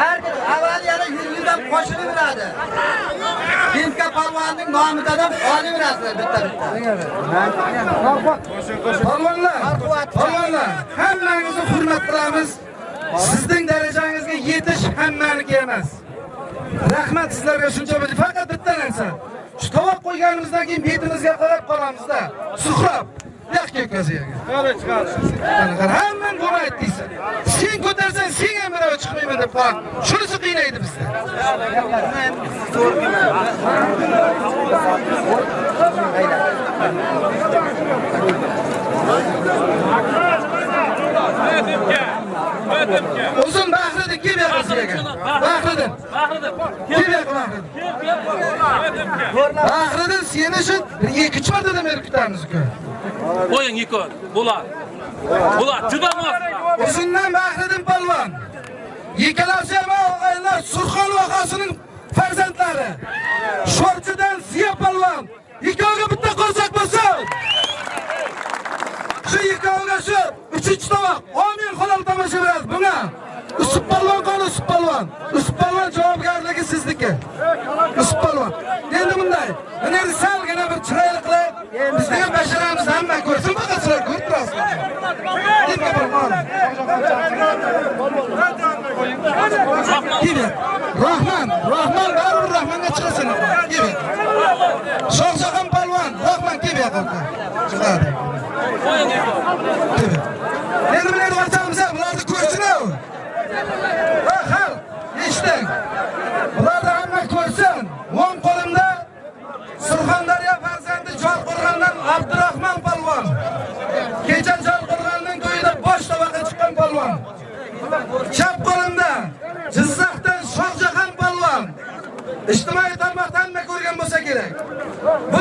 Herkes avval yana 100 dan qo'shilib beradi. Dimka polvonning nomidan olaverasizlar bitta-bitta. Polvonlar, hammangizni hurmat qilamiz. Sizning darajangizga yetish hammaniki emas. Rahmat sizlarga shuncha bo'ldi. Faqat bitta narsa. Shu tovoq qo'yganimizdan keyin betimizga qarab qolamizda. Suhrob, yo'q ko'kaziyaga. Qara chiqar. Hamman buni aytdingiz. Sen ko'tarsang, sen ham birov chiqmayman deb qo'y. Shunisi qiynaydi bizni. Uzun Bahriddin kim yoqasiga? Bahriddin. Bahriddin seni shu 2-3 martadan beri kutamiz-ku. Qo'ying yikon. Bular juda mos. Uzundan Bahriddin polvon. Ikkalasi ham og'aylar Surxon vohasining farzandlari. Sho'rchidan Ziya polvon. Ikkovga bitta qo'rsoq bo'lsin. Shu ikkovga shu 3-chi tovoq. Amin xolal tomosha berasiz bunga. Usib polvon qani Usib polvon. Usib polvon javobgarligi sizniki. Usib polvon. Endi bunday. Mana salgina bir chiroyli qilib, bizning basharamiz hamma ko'rsin, faqat sizlar ko'rib turasiz. Dimka polvon. Rahman baribir Rahmanga chiqasan. Shohjahon polvon, Rahman kelib. yoqa. Chiqadi. Endi bularni ochamiz, bularni ko'rsin-ku. Ha, xalq, eshiting. Bularni hamma ko'rsin. O'ng qo'limda Surxondaryo farzandi Jorqo'rg'ondan Abdurahmon polvon. Kecha Jorqo'rg'onning to'yida bosh tovaqa chiqqan polvon. Chap qo'limda Jizzaxdan Shohjahon polvon. Ijtimoiy tarmoqdan nima ko'rgan bo'lsa kerak. Bu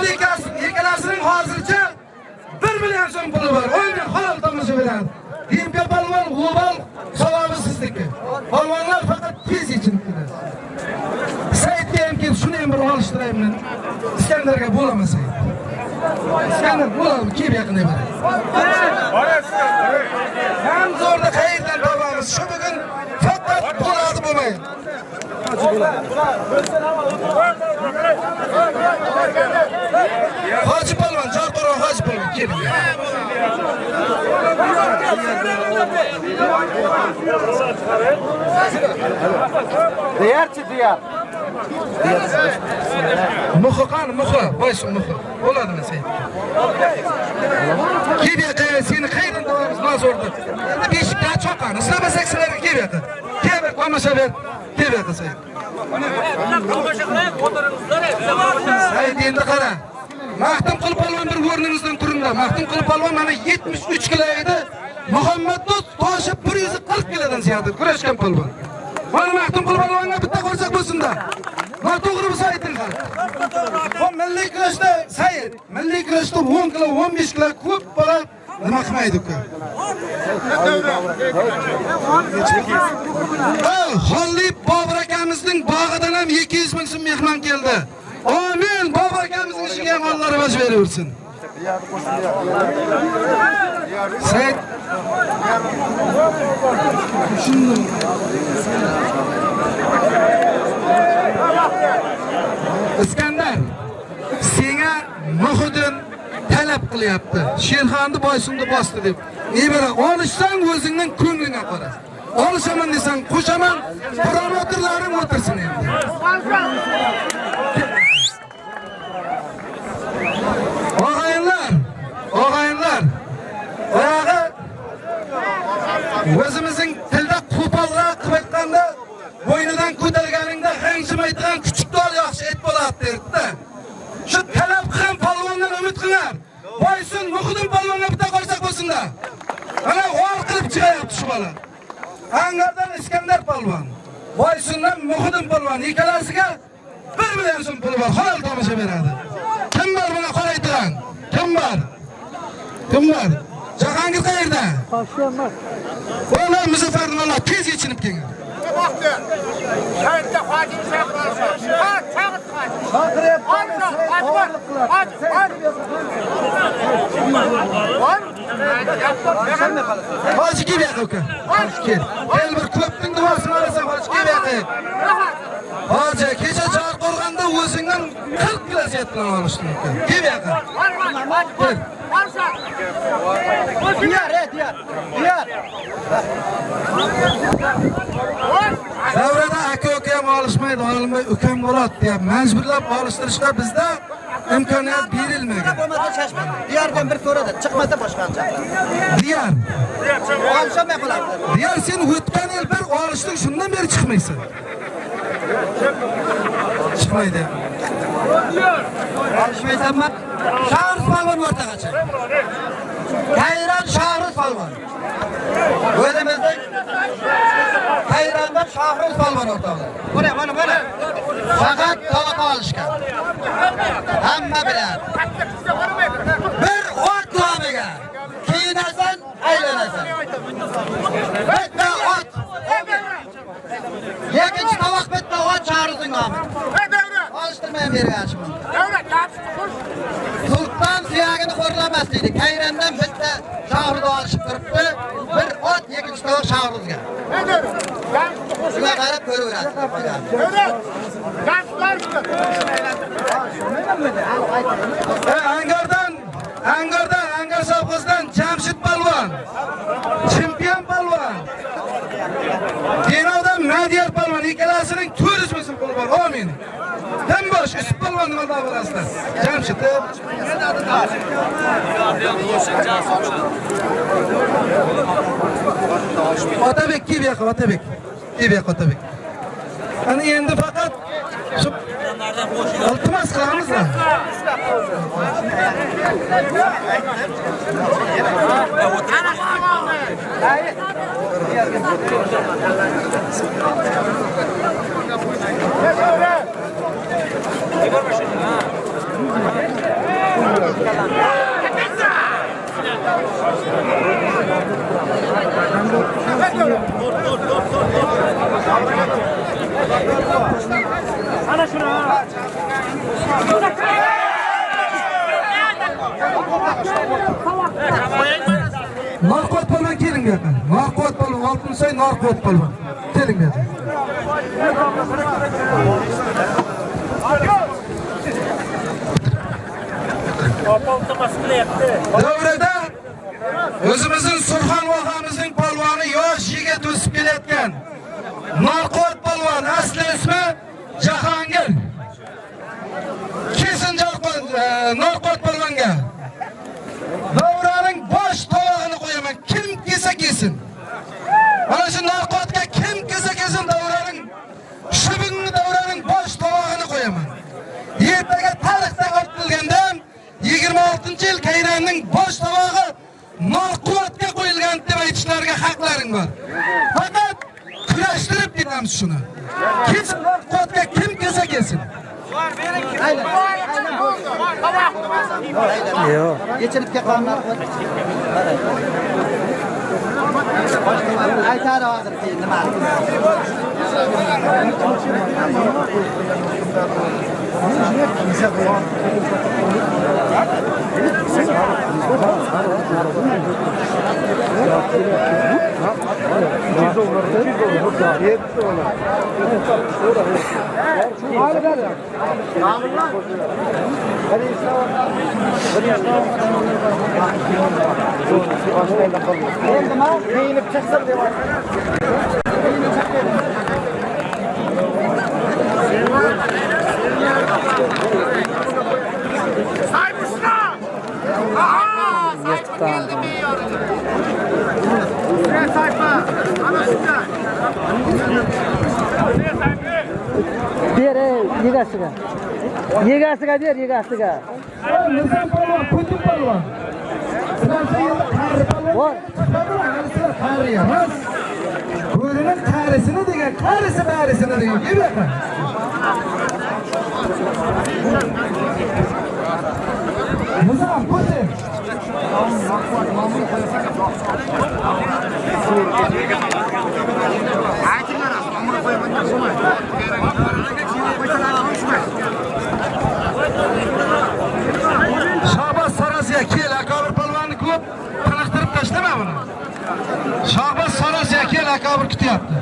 ikkalasining hozircha 1 million so'm puli bor. O'yin halol tomosha beradi. Rimka polvon, global savobi sizniki. Polvonlar faqat tez yechinibdilar. Saidga ham kelib shuni ham bir olishtirayman. İskender'ga bo'lamasa. İskender bo'ladimi? Kelib yaqinda bor. Ham zo'rda qayerdan topamiz? Shu bugun faqat bo'ladi bo'lmaydi. Hoji polvon, Jorqo'rg'on Hoji polvon kelib. Diyarchi diyar. Muxi qani muxi, boysun muxi. Bo'ladimi sen? Kelib yaqa, seni qayerdan topamiz nozorda? Endi beshikda cho'qani, islamasak sizlarga kelib yaqa. Kelib tomosha ber, kelib yaqa sen. Said endi qara. Mahtumqul polvon bir o'rningizdan turinglar. Mahtumqul polvon mana 73 kilo edi. Muhammaddo'st toshi 140 kilodan ziyod kurashgan polvon. Mana Mahtumqul polvonga bitta ko'rsak bo'lsin-da. Noto'g'ri bo'lsa ayting qara. Bu milliy kurashda Said, milliy kurashda 10 kilo, 15 kilo ko'p bola nima qilmaydi-ku. Xolli Bobur akamizning bog'idan ham 200 ming so'm mehmon keldi. Amin. Bobur akamizning ishiga ham Alloh rivoj beraversin. Said İskender, senga Muhiddin talab qilyapti. Sherxonni Boysunda bosdi deb. Nebara olishsang o'zingning ko'nglinga qara. Olishaman desang qo'shaman, promotorlaring o'tirsin endi. Og'ayinlar. Oyog'i o'zimizning tilda qo'polroq qilib aytganda, bo'ynidan ko'targaningda g'ingjimaydigan kichik dol yaxshi et bo'ladi derdi. Shu talab qilgan polvondan umid qilar. Boysun Muhiddin polvonga bitta qo'ysak bo'lsin-da. Mana g'ol qilib chiqayapti shu bola. Angardan İskender polvon, Boysundan Muhiddin polvon ikkalasiga 1 million so'm puli bor. Halol tomosha beradi. Kim bor buni qo'yadigan? Kim bor? Jahongir qayerda? Toshkentda. Ola Muzaffarni mana tez yechinib kelgan. Shayxda hoji Hoji kelib yaqa uka. Kel. El bir ko'pning duosini olasan, hoji kelib yaqa. Hoji kecha Jorqo'rg'onda o'zingdan 40 kilo ziyod bilan olishdi uka. Kelib yaqa. Diyar. Davrada aka-uka ham olishmaydi, olmay ukam bo'ladi deb majburlab olishtirishga bizda imkoniyat berilmagan. Diyardan bir so'radi, chiqmasa boshqacha. Diyar. Olshamay qoladi. Diyar sen o'tgan yil bir olishding, shundan beri chiqmaysan. Chiqmaydi. Olishmaysanmi? Shahriz polvon o'rtagacha. Kayron Shahriz polvon. O'zimizning Kayrondan Shahriz polvon o'rtog'i. Mana. Faqat tovaqa olishgan. Hamma biladi. Bir ot nomiga kiyinasan, aylanasan. Bitta ot. Ikkinchi tovoq bitta ot Shahrizning nomi. Olishtirmay berganishim. Sultan suyagini xo'rlamas deydi. Kayrondan bitta Shahriz olishib turibdi. Bir ot, ikkinchi tovoq Shahrizga. Shunga qarab ko'raveradi. Angar sovg'asidan Jamshid polvon, chempion polvon. Denovdan Madiyar polvon ikkalasining 400 ming so'm puli bor. Amin. Kim bor? yosh Yusuf polvonni malda bilasizlar. Jamshid. Otabek kelib yoqqa, Otabek. Kelib yoqqa Otabek. Ana endi faqat shu iltimos qilamizlar. Ana şunu. Norqot polvon keling bu yoqqa. Norqot polvon, Oltinsoy Norqot polvon. Keling bu yoqqa. Davrada o'zimizning Surxon vohamizning polvoni yosh yigit o'sib kelayotgan Norqot polvon, asli ismi Jahongir. Kesin Norqot polvonga davraning bosh tovog'ini qo'yaman. Kim kelsa kelsin. Mana shu Norqotga kim kelsa kelsin davraning shubinni davraning bosh tovog'ini qo'yaman. Ertaga tarixda ortilganda 26-yil Kayranning bosh tovog'i Norqotga qo'yilgan deb aytishlariga haqlaring bor. Faqat kurashtirib ketamiz shuni. Kesin Norqotga kim kelsa kelsin. Yo'q. Yechilib ketganlar. Aytadi hozir nima? Ber, yegasiga. Yegasiga ber, yegasiga. Nizam polvon, Putin polvon. Bor. Qari emas. Ko'rining qarisini degan, qarisi barisini degan. Kelib yoqqa. Nizam Putin. Shahboz Sarosiya kel, akobir polvonni ko'p qiliqtirib tashlama buni. Shahboz Sarosiya kel, akobir kutyapti.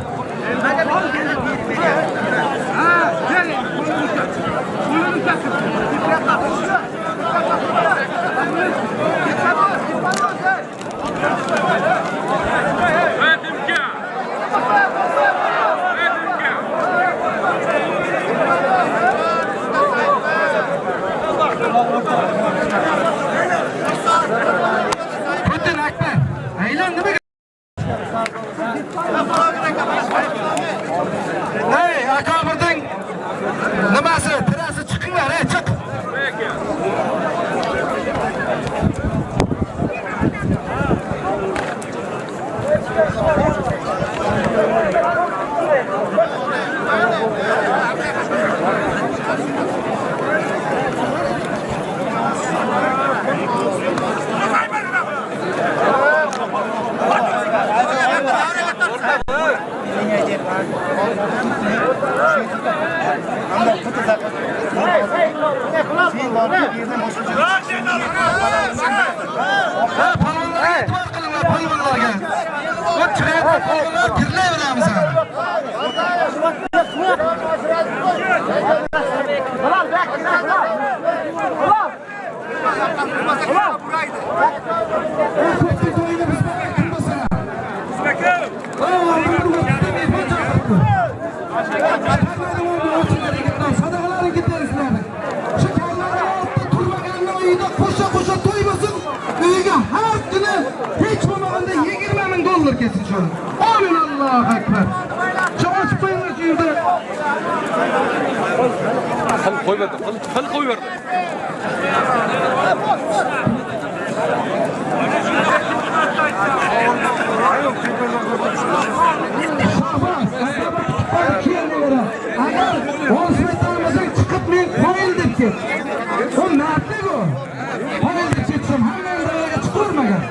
Putin akbar. Aylan nima? Hey, akobirning nimasi? Tirasi chiqinglar, chiq. Sadaqalarni ketdirsizlar. ketsin şöyle. Amin Allahu ekber. Çavaş koyun yürüdü. Koy verdi. Koy verdi. Osman'ımızın çıkıp men koyulduk ki. O nerede bu? Koyulduk çıksam hemen buraya çıkırmagan.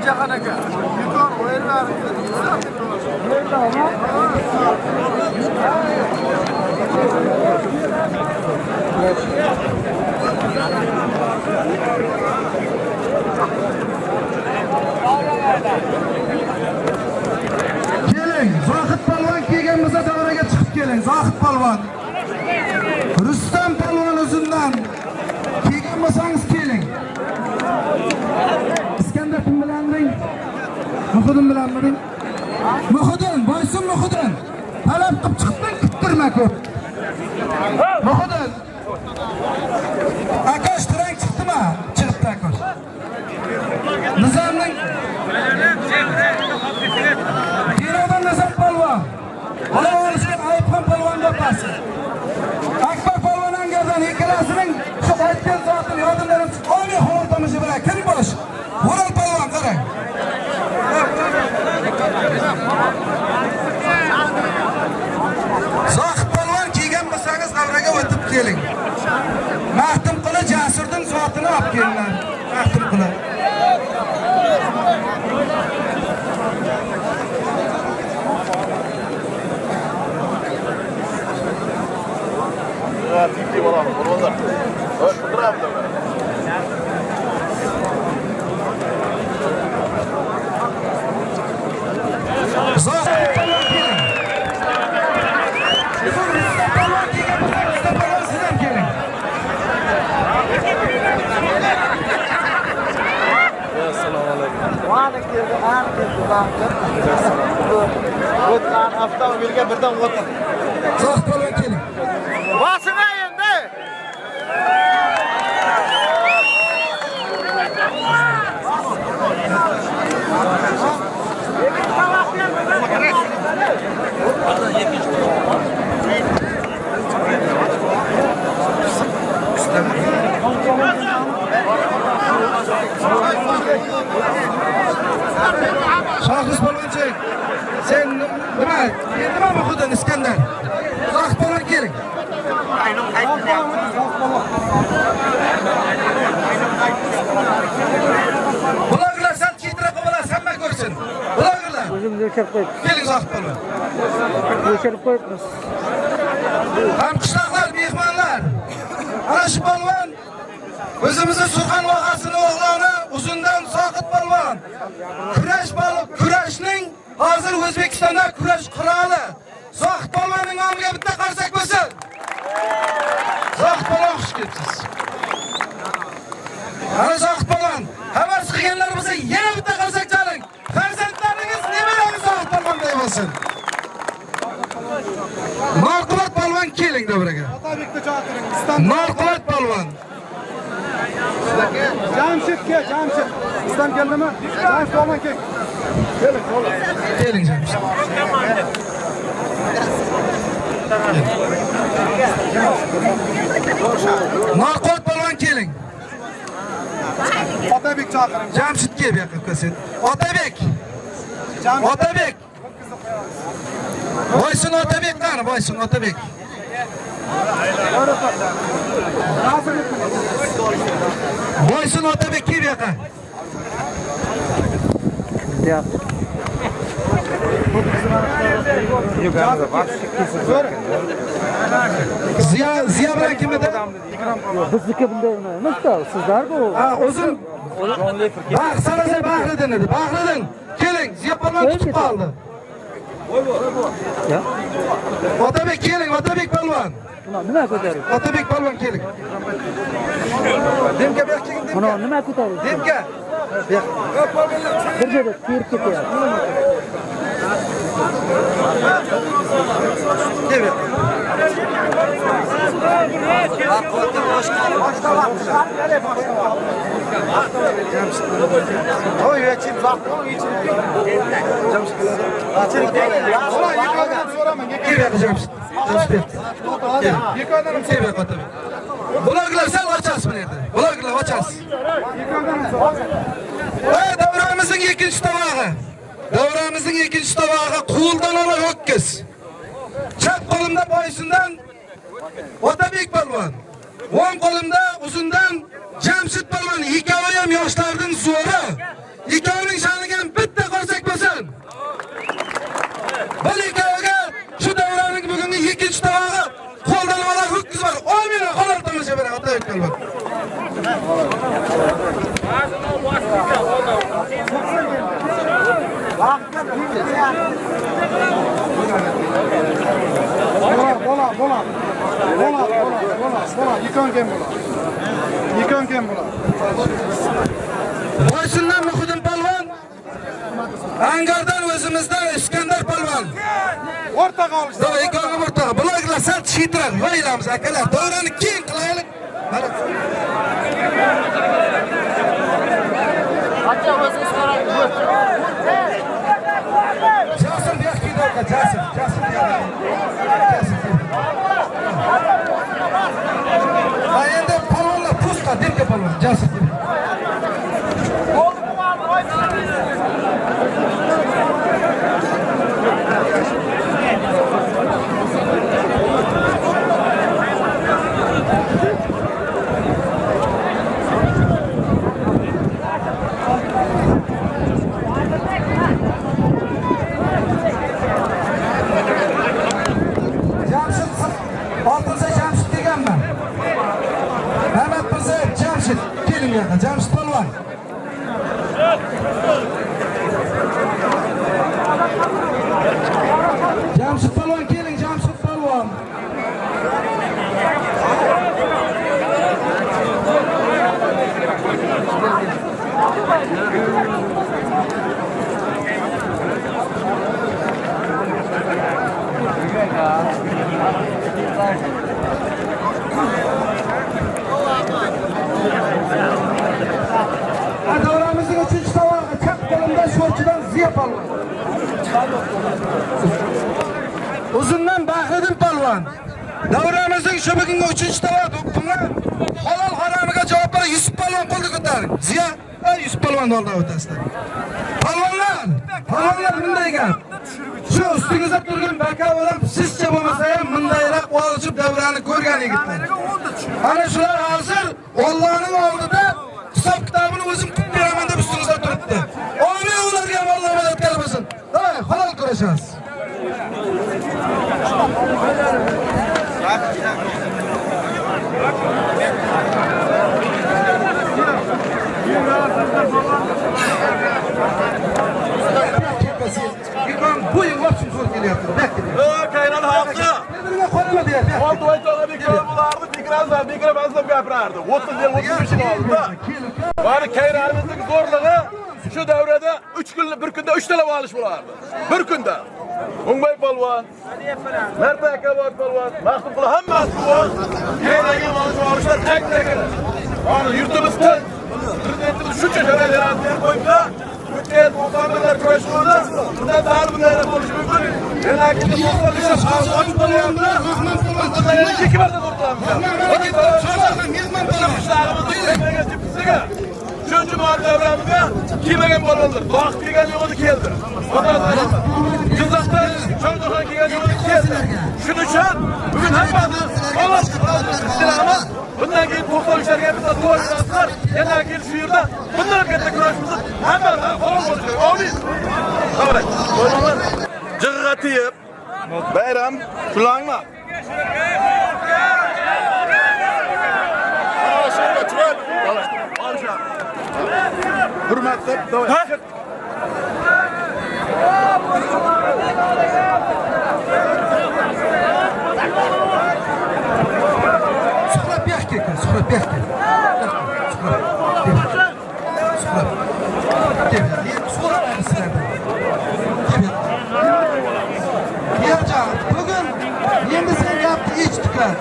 Jahan aka. Yuqor o'yinlar. Keling, Zohid polvon kelganimizda davraga chiqib keling. Zohid polvon. Rustam polvon o'zundan kelgan bo'lsangiz keling. Iskandar kim bilanding? Muhidin bilanmiding? Muhidin, boysun Muhidin. Talab qilib chiqding, kuttirma ko'p. Muhidin. Akash turang chiqdimi? Chiqdi Akash. Nizomning Kinodan Nizom polvon. Olov olishgan Ayibxon polvon bo'lsin. Akbar polvon Angardan ikkalasining shu aytgan zotini yodimdan olmay xortamishi bilan kim bo'lish? Vural polvon qarang. Zohid polvon kelgan bo'lsangiz davraga o'tib keling. Mahtum qili Jasurning zotini olib kelinglar. Mahtum qili. O'tgan avtomobilga birdan o'tdi. Zohid polvon keling. Bosing endi. Shohis polvonchi, sen nima? Nima Muhidin Iskandar? Zohid polvon keling. Bularlar sal chetroq bo'lasiz, hamma ko'rsin. Bularlar. O'zimiz o'chirib qo'ydik. Keling Zohid polvon. O'chirib qo'yibmiz. Ham qishloqlar, mehmonlar. Ana shu polvon o'zimizning Surxon vohasining o'g'loni Uzundan Zohid polvon. Kurashning hozir O'zbekistonda kurash qiroli. Zohid polvonning nomiga bitta qarsak bo'lsin. Zohid polvon xush kelibsiz. Ana Zohid polvon, xabar qilganlar bo'lsa yana bitta qarsak chaling. Farzandlaringiz nimalarni Zohid polvonday bo'lsin. Norqulot polvon keling davraga. Otabekni chaqiring. Norqulot polvon. Jamshidga, Jamshid. Sizdan keldimi? Jamshid polvon kel. Keling, polvon. Keling Jamshid. Norqulot polvon keling. Otabek chaqiring. Jamshid kel bu yoqqa ko'rsin. Otabek. Otabek. Boysun Otabek qani? Boysun Otabek. Boysun Otabek kel bu yoqqa. Ziya bilan kim edi? Bizniki bunday emas-da, sizlar bu. Ha, o'zim. Sarasa Bahriddin edi. Bahriddin, keling, Ziya polvon kutib qoldi. Ya. Otabek keling, Otabek polvon. Nima ko'taring? Otabek polvon keling. Demka bu yoqqa keling. Mana nima ko'taring? Demka. Bir joyda terib ketyapti. Kel. Bularlar sen açasın nerede? Bularlar açasın. Davramızın ikinci tabağı. Davramızın ikinci tabağı kuldan olan öküz. Çak kolumda boysundan Otabek Palvan. On kolumda uzundan Cemşit Palvan. İkavayam yaşlardan sonra. İkavının şanıgen bitti korsakmasın. Bu ikavaga şu davranın bugün ikinci tabağı koldan olan öküz var. 10 milyon kolar tanışa bana Otabek Palvan. Bola. Yıkan kem bola. Boysundan Muhudin Palvan. Angardan özümüzden İskender Palvan. Orta kalıştı. Doğru, yıkanım orta. Bularla sen çiğtirak. Vaylamız akalar. Doğranı kim kılayalım? Hatta özünüz karar. Jasım bir akıydı orada. Jasım Ayında Palvanla puska. Dirke Palvan. Jasım. Cemşit Palvan. Cemşit Palvan gelin Cemşit Palvan. Davramızın üçüncü tabağı çak kolumda şorçudan Ziya Palvan. Uzundan Bahreddin Palvan. Davramızın şu bugün üçüncü tabağı buna halal haramıga cevap veren Yusuf Palvan koldu ko'taring. Ziya Yusuf Palvan oldu o'rtasida. Palvonlar bunday gap. Shu ustingizda turgan baka odam sizcha bo'lmasa ham bundayroq olishib davrani ko'rgan yigitlar. Ana shular hozir Allohning oldida hisob kitobini o'zim qilib beraman deb ustingizda turibdi. Amin ularga Alloh madadkor bo'lsin. Halol kurashamiz. Bu yıl hepsini zor geliyordu. Kaynan halkı. Birbirine koyma diye. Oldu oytoğuna bir kere bulardı, bir kere bazıları yaparardı. 30 yıl, 35 yıl oldu da. Bari kayranımızın zorluğu şu devrede 3 günde, bir günde 3 tane bağış bulardı. Bir günde. Ungbay Palvan, Mert Akabat Palvan, Mahtum Kulu hammasi bu. Kayranın bağışlar tek. Yani yurtumuzda Prezidentimiz şunca şöyle koyup Türkiye muhtarlar kuruşlarında bundan daha bunlarla konuşmak mümkün. Lakin bu konuşan ağzı bulunanlar Rahman Palvan iki vardı ortalarında. Şu cuma devramında kime bollandır? Bak bir gel yolu keldir. Kızaklar çocuklar gel yolu keldir. Şunun için bugün hepimiz Allah aşkına bundan keyin to'xtalishlarga biz to'g'rilasizlar. Yana keyin shu yerda bundan katta kurashimizni hamma qo'l qo'yishadi. Amin. To'g'ri. Qo'yinglar. Jig'iga tiyib bayram shularmi? Hurmatli Bugün endi sen yaptı iç tıkar.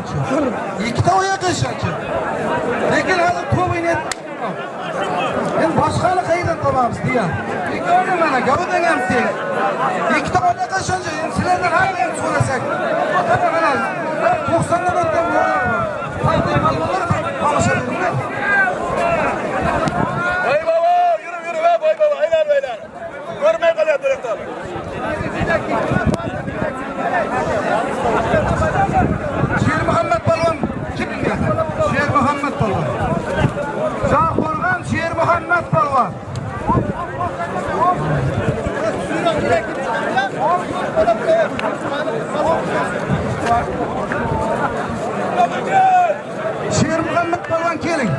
ishonchi. Ikkita oyoqqa ishonchi. Lekin hozir to'p o'ynaydi. Men boshqani qayerdan topamiz degan. Ikkovini mana gavdan ham teng. Ikkita oyoqqa ishonchi. Sizlardan hamma ham so'rasak. Mana 90 dan o'tgan bolalar bor. Qayerdan bolalar tomosha qilinglar. Voy baba, yurib va voy baba, aylar. Ko'rmay qolyapti direktor. Sher Muhammad Palvon kimga? Sher Muhammad Palvon. Jahorgan Sher Muhammad Palvon. Sher Muhammad Palvon keling.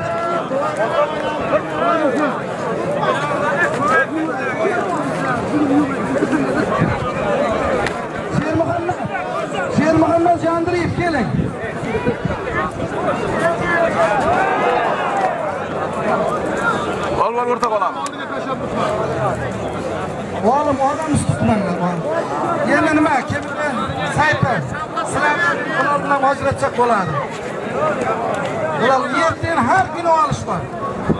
Sher Muhammad Jandiriyev keling. Polvon o'rta qolam. Oğlum odam tutmanglar. Endi nima? Kimga sayti? Sizlar ular bilan ajratsak bo'ladi. Ular yerdan har kuni olish bor.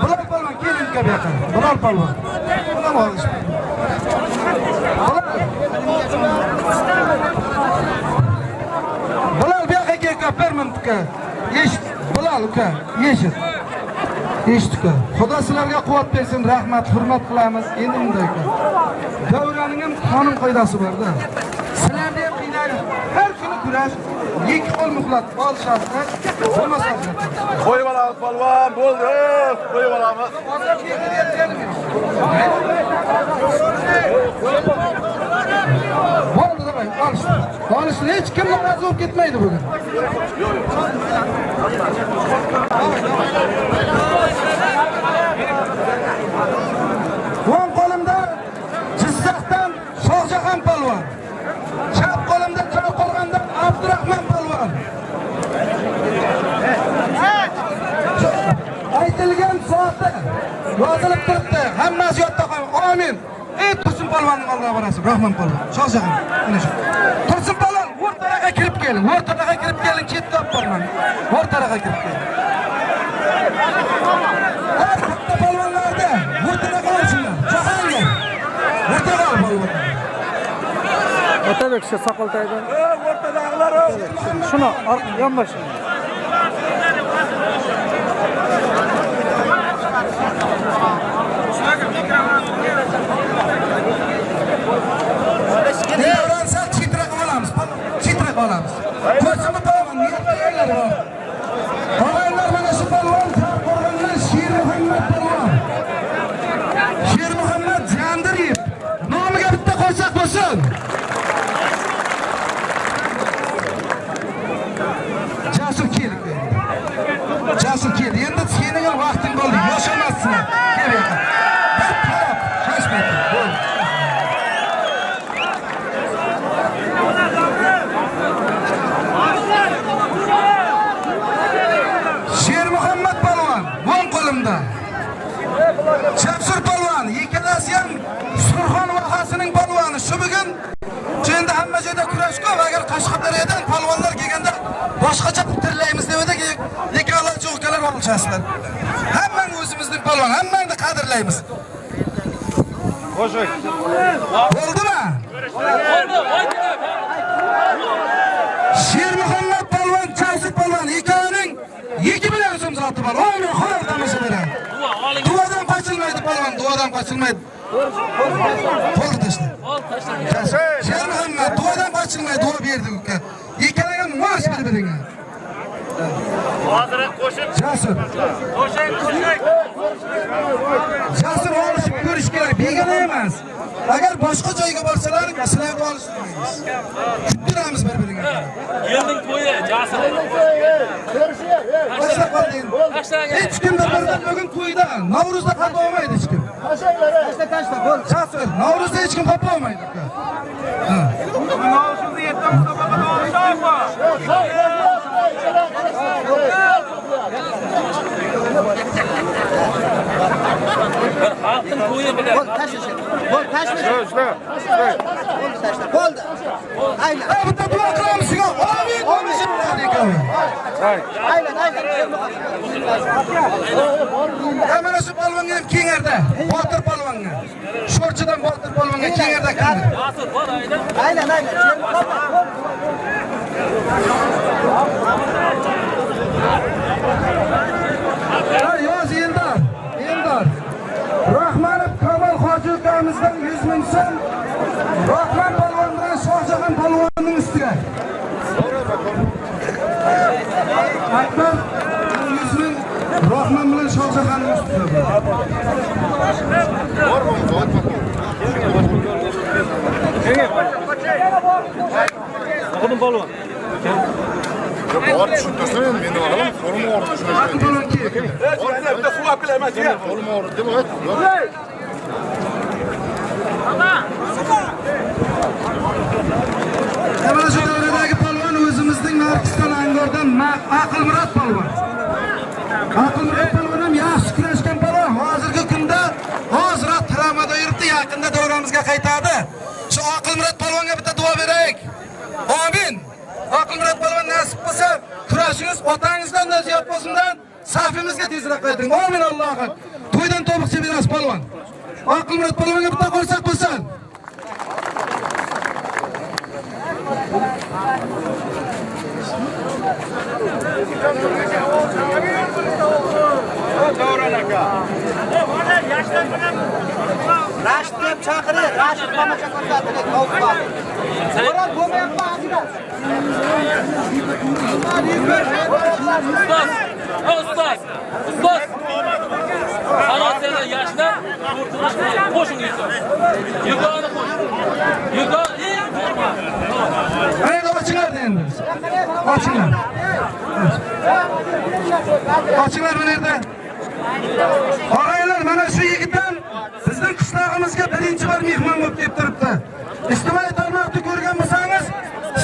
Bular Palvon keling bu yoqqa. Bular Palvon. Bular olish. Bular bu yoqqa kelib bermamdika. Eshit. Bular uka, eshit. Eshitdik. Xudo sizlarga quvvat bersin, rahmat, hurmat qilamiz. Endi bunday ekan. Davraning ham qonun qoidasi bor-da. Sizlarga ham qiynalib, har kuni kurash, ikki qo'l muhlat olishadi. Bo'lmasa. Qo'yib olamiz polvon, bo'ldi. Qo'yib olamiz. Bo'ldi deb olishdi. Olishni hech kim norozi bo'lib ketmaydi bugun. O'ng qo'limda Jizzaxdan Shohjahon Palvon. Chap qo'limda To'raqo'rg'ondan Abdurahmon Palvon. Aytilgan soatda yozilib turibdi. Hammasi yodda qo'ying. Amin. Ey Tursun Palvonning oldiga borasiz. Rahmon Palvon. Shohjahon. Mana shu. Tursun Palvon o'rtaga kirib keling. O'rtaga kirib keling. Chetga olib bormang. O'rtaga kirib keling. Katta palvonlarda o'rtaga qolsinlar. Jahongir. O'rtaga ol palvon. Otabek shu Soqoltayda. O'rtadag'lar. Shuni yonboshini. Davransa chitra qilamiz. Chitra qilamiz. Ko'rsatma palvon, yerdagilar bor. Og'aylar mana shu palvon To'raqo'rg'ondan Sher Muhammad Palvon. Sher Muhammad Jandiriyev. Nomiga bitta qo'ysak bo'lsin. Jasur kel. Jasur kel. Endi sening ham vaqting bo'ldi. Yoshamassan. Kel yoqqa. Bir qarab, shoshmaydi. Bo'ldi. Sher Muhammad Palvon, o'ng qo'limda. Chapsur Palvon, ikkalasi ham Surxon vohasining palvoni. Shu bugun endi hamma joyda kurash ko'p. Agar Qashqadaryodan palvonlar kelganda boshqacha tirlaymiz deb edik, ikkalasi jo'qalar olishasizlar. Hammang o'zimizning palvon, hammangni qadrlaymiz. Xo'sh. Bo'ldimi? Sher Muhammad Palvon, Chapsur Palvon ikkovining 2 million so'm sotib ol. Oyni xo'p tomosha beradi. Duodan qochilmaydi palvon, duodan qochilmaydi. Qo'l tashla. Sher Muhammad duodan qochilmaydi, duo berdi uka. Ikkalaga mosh bir-biriga. Hozir qo'shib. Jasur. Jasur olishib ko'rish kerak, begona emas. Agar boshqa joyga borsalar, sizlarga olishmaymiz. Tuturamiz bir-biriga. Yilning to'yi Jasur. Hech kim bugun to'yda, Navro'zda xato olmaydi hech kim. Tashla, bo'l. Jasur, Navro'zda hech kim xato olmaydi. Navro'zni yerdan musobaqada olishaymi? Xalqning to'yi bilan. Bo'l, tashla. Bo'l, tashla. Bo'ldi. Ayla. Bitta duo qilamiz. Amin. Amin. Aynen. Mana shu polvonga ham kengarda. Botir polvonga. Sho'rchidan Botir polvonga kengarda kirdi. Aynen. Yoz Eldor. Rahmanov Kamol Hoji ukamizdan 100 ming so'm. Rahman polvon bilan Shohjahon polvonning ustiga. Akbar 100 ming Rahman bilan Shohjahonning ustiga. Qudum polvon. Bor tushuntirsin endi men olim forum o'rnida shunday. Forum o'rnida deb ayt. Mana shu davradagi polvon o'zimizning Narkiston Angordan Aqlmurod polvon. Aqlmurod polvon ham yaxshi kurashgan polvon. Hozirgi kunda hozirroq travmada yuribdi, yaqinda davramizga qaytadi. Shu Aqlmurod polvonga bitta duo beraylik. Amin. Aqlmurod polvon nasib qilsa, kurashingiz otangizdan da ziyod bo'lsin-dan safimizga tezroq qayting. Amin Allohim. To'ydan to'piqcha berasiz polvon. Aqlmurod polvonga bitta qo'ysak bo'lsin. Rashid deb chaqirdi, Rashid tomosha ko'rsatdi, to'g'ri. So'rab bo'lmayapti hozir. Ustoz. Xaloslar yoshlar qo'shin yursin. Yugoni qo'shin. Yugoni Haydi ochinglar endi. Ochinglar bu yerda. Og'aylar mana shu yigitdan bizning qishlog'imizga birinchi bor mehmon bo'lib kelib turibdi. Ijtimoiy tarmoqda ko'rgan bo'lsangiz,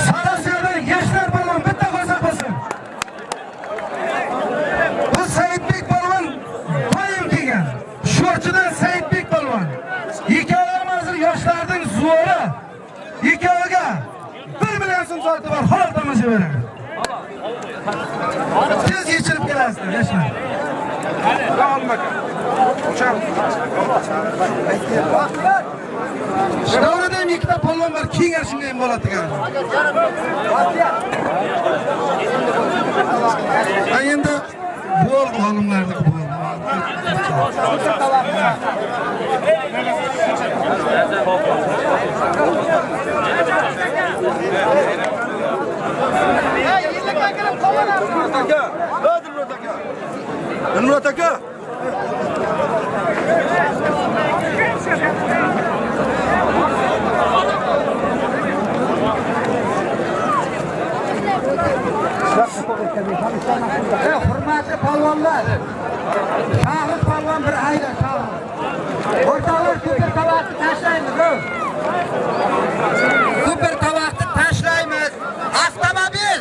Sarosiyadan yoshlar polvon bitta qo'ysak bo'lsin. Bu Saidbek polvon doim kelgan. Sho'rchidan Saidbek polvon. Ikkovlari hozir yoshlarning zo'ri. Ikkoviga 1 million so'm sotib bor, xalq tomosha beradi. Tez yechirib kelasizlar, yoshlar. Davrada ham ikkita polvon bor, kengar shunday ham bo'ladigan. Endi bo'ldi olimlarniki bo'ldi. Dilmurod aka. Hurmatli polvonlar. Shahid polvon bir ayla shahid. O'rtoqlar super tovoqni tashlaymiz. Super tovoqni tashlaymiz. Avtomobil.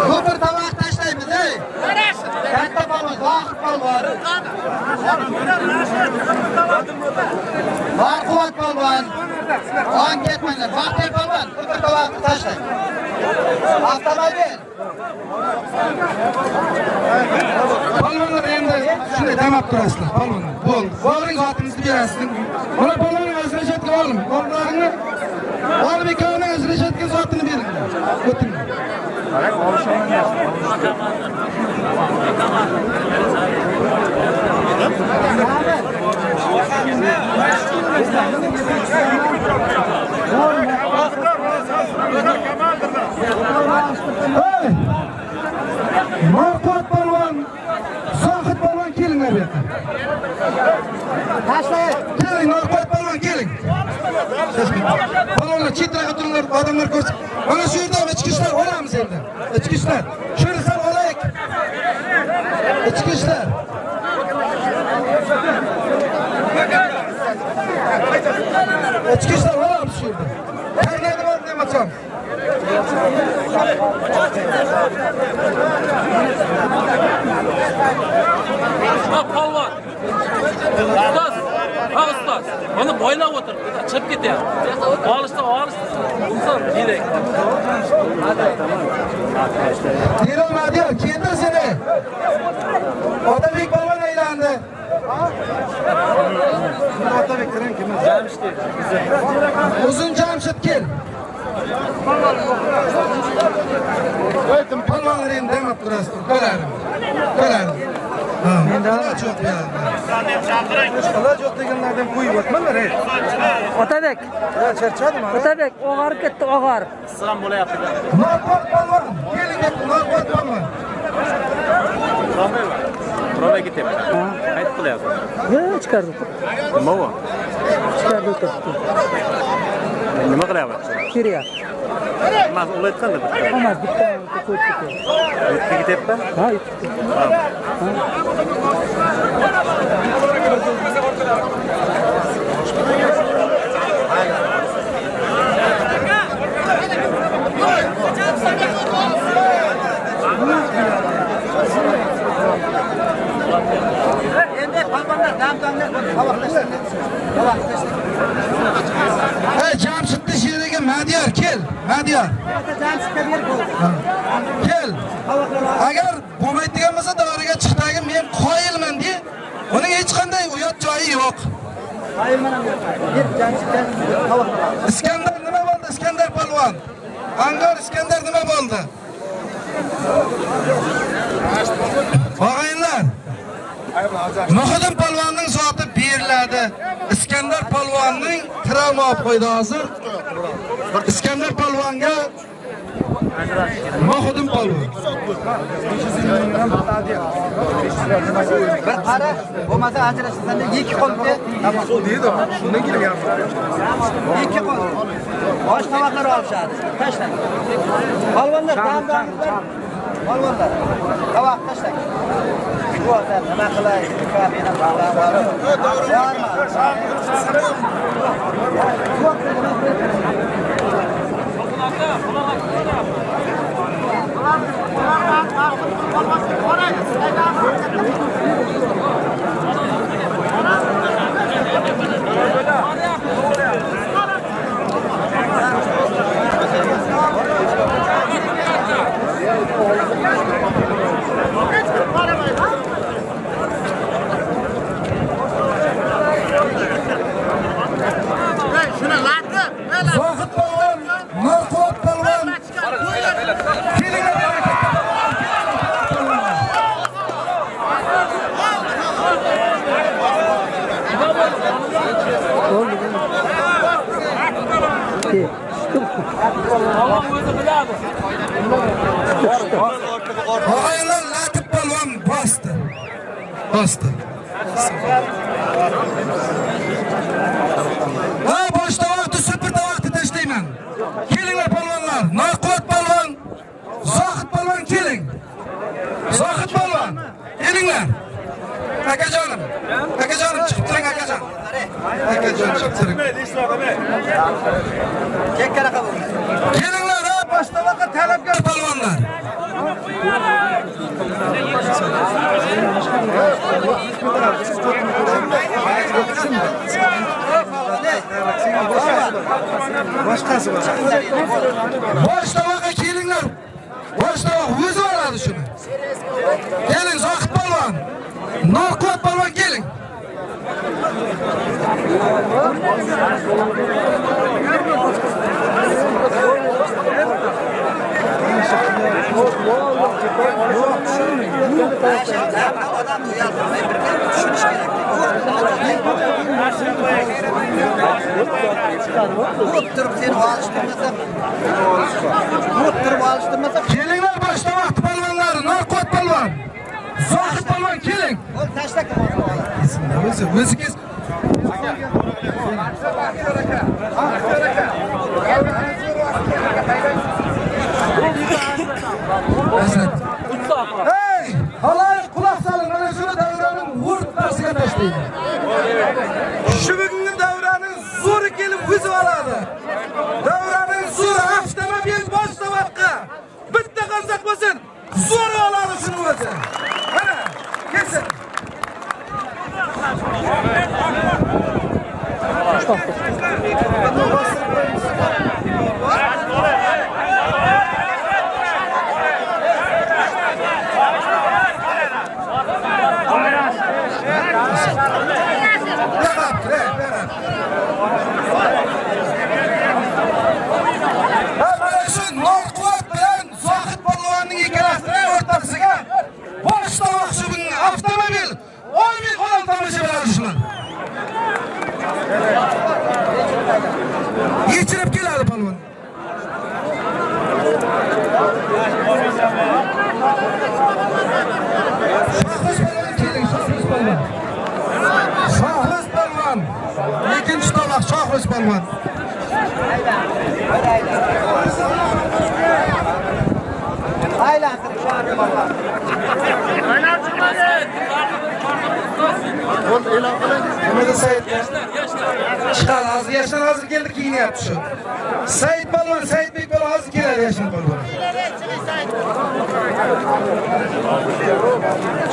Super tovoq tashlaymiz, ey. Katta polvon, Zohid polvon. Marquvat polvon. On ketmanglar. Baxtiyor polvon, super tovoqni tashlang. Avtomobil. Polvonlar endi shunday damab turasizlar, polvonlar. Bo'ldi. Qo'lingiz otimizni berasizlar. Mana polvonlar ajratgan olim. Qo'llaringni olib ikkovini ajratgan zotini beringlar. O'tinglar. Hey! Marquvat polvon, Zohid polvon kelinglar bu yoqqa. Tashlaying. Keling, Marquvat polvon keling. Polvonlar chetroqqa turinglar, odamlar ko'rsin. Mana shu yerda ichki ishlar olamiz endi. Ichki ishlar. Shuni ham olaylik. Ichki ishlar. Ichki ishlar olamiz shu yerda. Qaynaydi bor demasan. polvon. Ustoz. Ha ustoz, onu boylab o'tir, chiqib ketyapti. Olishda. Inson kerak. Diyorum Madiyar, ketir seni. Otabek balon aylandi. Otabek'ten kim? Jamshid. Uzun Jamshid kel. Balonlar endi demab turasiz. Ko'rarim. Menda çok ya. Ishqalar yo'q deganlardan qo'yib o'tmalar. Otabek. Ya charchadim. Otabek, og'arib ketdi, og'arib. Isrom bo'layapti. Norqot balon. Keling, Norqot balon. Proba ketyapti. Qayt qilyapti. Yo'q, chiqardi. Nima bu? Chiqardi o'tirdi. Nima qilyapti? Keryapti. Mas ulayotganda bitta. Emas, bitta ko'p ketyapti. Yetib ketyapti? Ha, yetib. Endi palvonlar dam-damlar tavoqlashdi. Jamshidni sheriga Madiyar kel. Madiyar. Jamshidga berib bo'ldi. Kel. Agar bo'lmaydigan bo'lsa davriga chiqdagi men qoyilman de. Uning hech qanday uyat joyi yo'q. Qoyilman ham yo'q. Deb Jamshidga tavoqladi. Iskandar nima bo'ldi? Iskandar polvon. Angor Iskandar nima bo'ldi? Og'aylar. Muhidin polvonning zoti beriladi. Iskandar polvonning travma olib qo'ydi hozir. Iskandar polvonga Muhidin polvon. Bir qara, bo'lmasa ajrashsanda 2 qoldi. Shu deydi, shundan kelgan. 2 qoldi. Bosh tavoqlar olishadi. Tashlang. Palvonlar dam-damlar. Palvonlar. Tavoq tashlang. Bu odam nima qilay? Kafina qiladi. Zohid polvon, Norqot polvon. Kelinglar harakatga. Og'aylar Latif polvon bosdi. Ha, boshda vaqti superda vaqti tashlayman. Kelinglar polvonlar. Norqot polvon, Zohid polvon keling. Zohid polvon, kelinglar. Akajonim chiqib turing akajon. Akajon chiqib turing. Chekkaraqa bo'ldi. Kelinglar, ha, boshda vaqt talabgor polvonlar. Boshqasi bor. Boshda vaqt kelinglar. Boshda vaqt o'zi oladi shuni. Keling Zohid polvon. Norqot polvon keling. Odam uyalmay birga tushunish kerak. Urib turib seni olishtirmasa, Kelinglar boshda vaqt polvonlar, Norqot polvon. Zohid polvon keling. Qo'l tashlab O'zi kes. Hey, halay quloq solin, mana shu davraning o'rtasiga tashlaydi. Shu bugungi davraning zo'ri kelib o'zi oladi. Davraning zo'ri avtomobil boshda vaqtga bitta qazaq bo'lsin, zo'ri oladi shuni o'zi. Mana, kelsin. kechirib keladi palvon. Shohroz palvon keling, Shohroz palvon. Shohroz palvon. Ikkinchi tovoq Shohroz palvon. Aylantirib Shohroz palvon. Bo'ldi, e'lon qiling. Nima Said? Chiqadi, hozir yashan hozir keldi kiyinyapti shu. Said palvon, Saidbek palvon hozir keladi yashan palvon.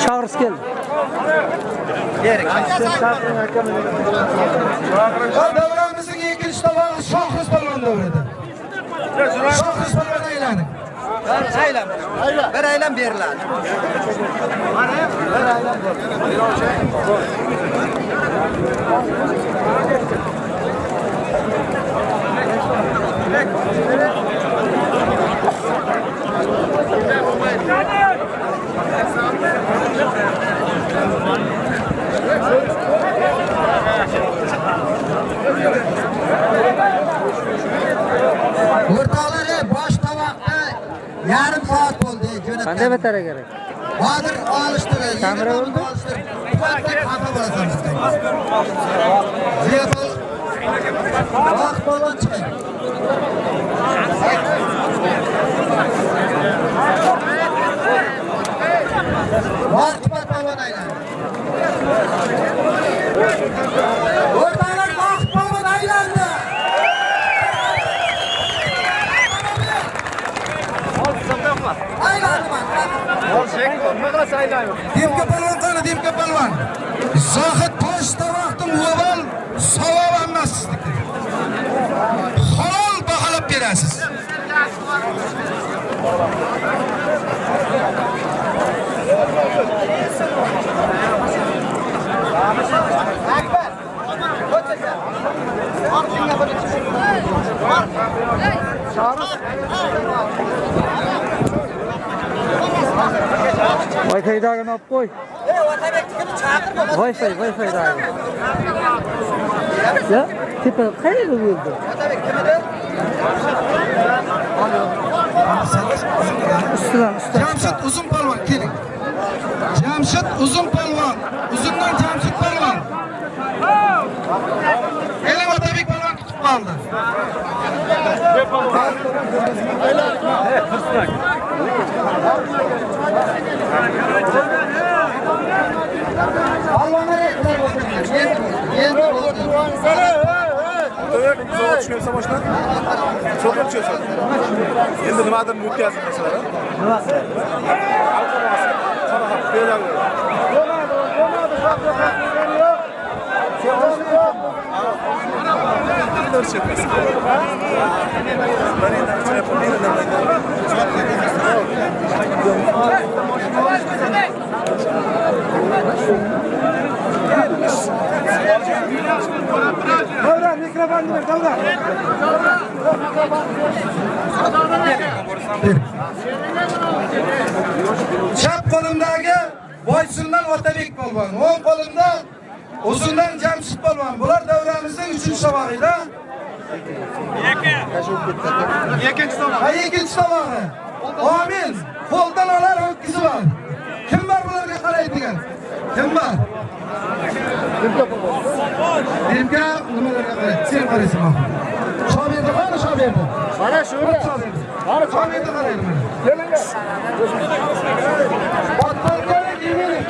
Shohroz keldi. Davramizning ikkinchi tovog'i Shohroz palvon davrida. Shohroz palvon aylanib. Bir aylan beriladi. O'rtoqlar, bosh tovoqda yarim soat bo'ldi jo'natgan. Qanday batara kerak? Hozir olishtirdi. Kamera bo'ldi? Xafa bo'lasan sizdan. Ziyafat. Vaqt bo'lgan chiqing. Vaqt bo'lgan aylan. O'rtoqlar, vaqt bo'lgan aylandi. Demka palvon qani, Demka palvon. Zohid bosh tovoqning o'val savob emas sizniki. Halol baholab berasiz. Wi-Fi dagini olib qo'y. Wi-Fi dagi. Ya, tepa qayerda bo'ldi? Ustidan. Jamshid uzun palvon keling. Jamshid uzun palvon. Uzundan Jamshid palvon. Elim Otabek palvon kutib qoldi. Endi nimadir o'tkazib masalan. Nimasi? Davra mikrofonni ver, Davra. Chap qo'limdagi Boysundan Otabek polvon, o'ng qo'limda uzundan Jamshid polvon. Bular davramizning 3-tovog'ida. Ikkinchi tovoq. Ha, ikkinchi tovog'i. Amin. Qo'ldan olar ho'kizi bor. Kim bor bularga qaraydigan? Kim bor? Demka nimalarga qaraydi? Sen qaraysan. Shoberdi, qani shoberdi? Mana shu yerda. Qani shoberdi qaraydi mana. Kelinglar. Otlarga yemelik.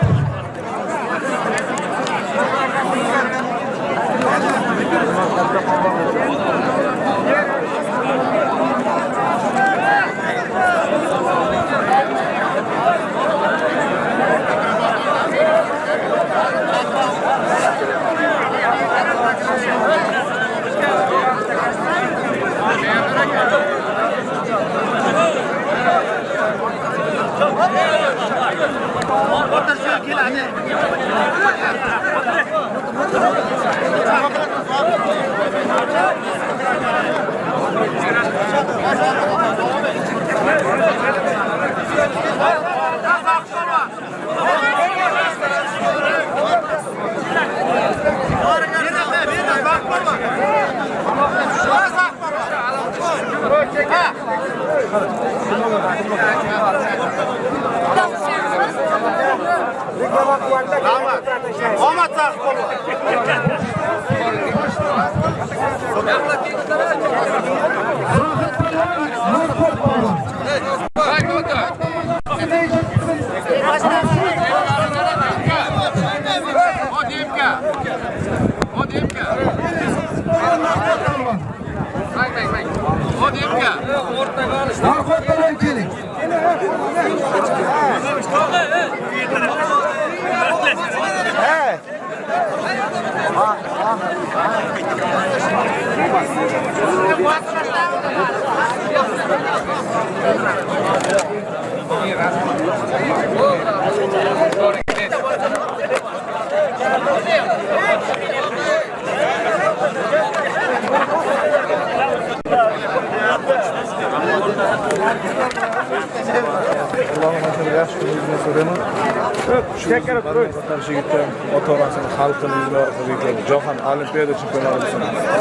Jahon Olimpiada chempionati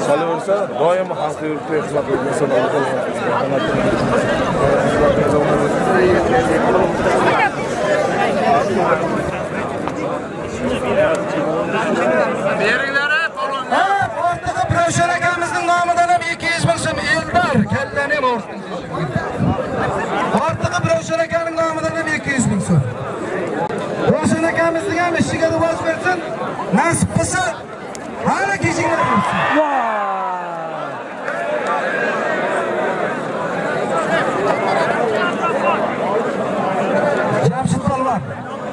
qolaversa, doim xalqqa yurtga xizmat Ortaga Pravshan akamizning nomidan ham 200 ming so'm Eldor kallani ham ortaga Pravshan akaning nomidan ham 200 ming so'm. Pravshan akamizning ham ishiga duos bersin. Nasib qilsa, hali kechinglar bo'lsin. Jamshid polvon.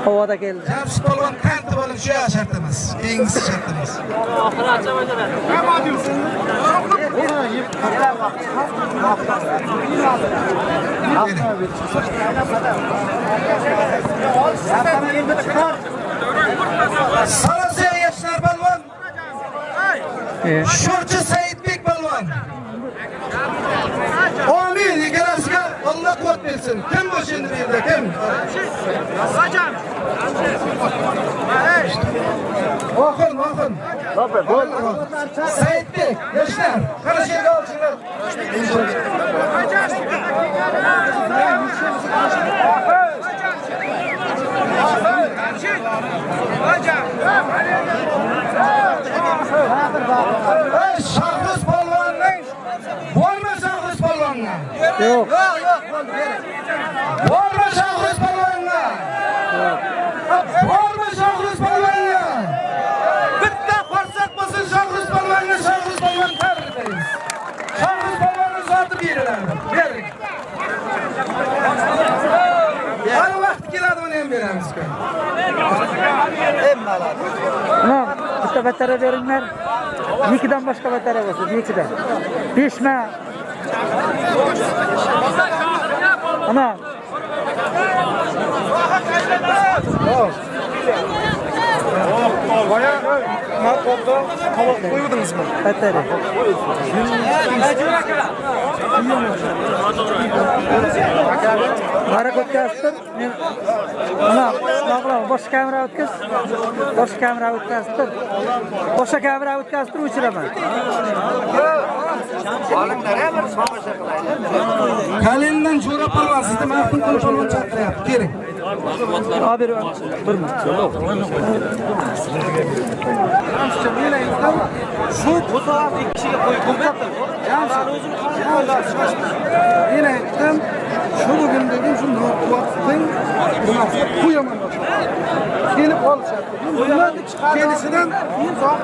Havoda keldi. Jamshid polvon qanti bo'lib shu shart emas. Keyingisi shart emas. Oxiri acha bajaradi. Nima deyapsan? Sarasiya Yaşar polvon. Shurchi Saidbek polvon. Amin. Ikarasiga Alloh quvvat bersin. Kim bu endi bu yerda? Kim? Oxun. Saidbek, Yaşar. Qara yerga olsinglar. Shohruz polvonning bo'lma Shohruz polvonga. Yo'q. Bo'lma Shohruz polvonga. Bo'lma Shohruz polvonga. Bitta qo'rsak bo'lsin Shohruz polvonga, Shohruz polvon tabriklaymiz. Shohruz polvonning zoti beriladi. Bering. Hali vaqt keladi, uni ham beramiz. Bitta batara beringlar. 2dan boshqa batara bo'lsin, 2dan. 5 ma. Ana. Boya matbuotda tovoq qo'yuvdingizmi? Batara. Barak o'tkazdim. Men ana, bosh kamera o'tkaz. Bosh kamera o'tkazdim. Bosh kamera o'tkazdim, o'chiraman. Kalindan Jo'ra polvon sizda ma'qul polvon chaqiryapti. Keling. Abi bir minut. Shu bu taraf ikki kishiga qo'yib bo'lmayapti. Men aytdim, shu bugun dedim, shu noquvvatning bunaqasi qo'yaman. Kelib qolishyapti. Bunlar kelishidan uzoq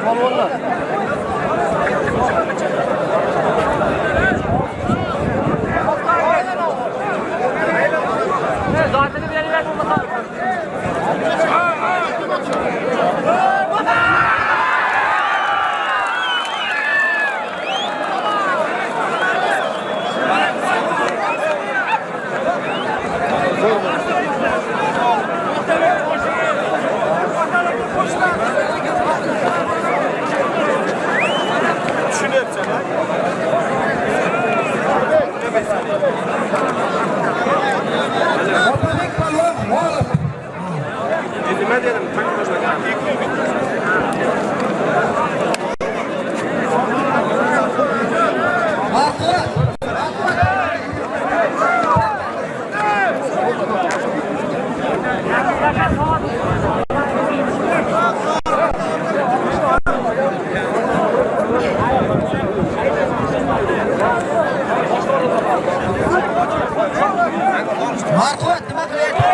Polvonlar. Otabek palvon g'olib. Nima dedim? Marquat nima qilyapti?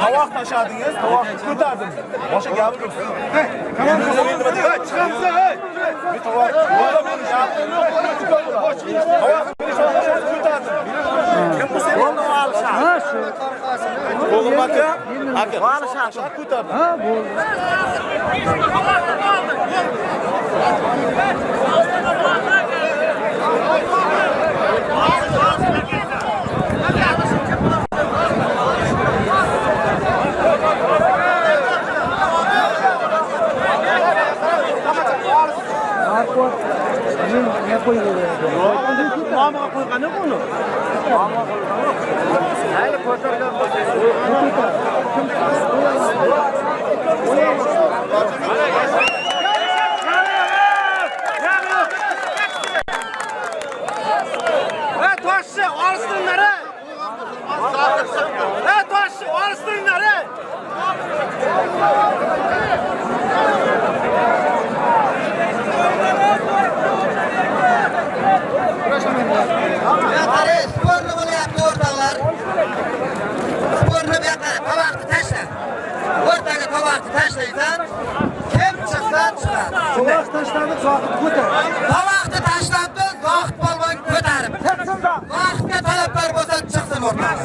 Tovoq tashladingiz, tovoqni ko'tardingiz. Boshqa gap yo'q. Tamam, chiqamiz, ey. Bir tovoq. Bola meni gapim yo'q. Tovoqni ko'tardim. Kim bu sen? Bo'ldi, olishar. Ha, shu. Bo'g'im aka, olishar, ko'tardim. Ha, bo'ldi. Marquat. Ne qo'ydi? Nomiga qo'ygani buni. Hali ko'targan Toshni olishdiringlar. Toshni olishdiringlar. Qara, sporni bo'lyapti o'rtoqlar. Sporni bu yoqqa tovoqni tashla. O'rtaga tovoqni tashlaysan, kim chiqsa chiqadi. Tovoq tashladi, zohid ko'tar. Tovoqni tashlabdi, zohid polvon ko'tarib. Zohidga talablar bo'lsa chiqsin o'rtoqlar.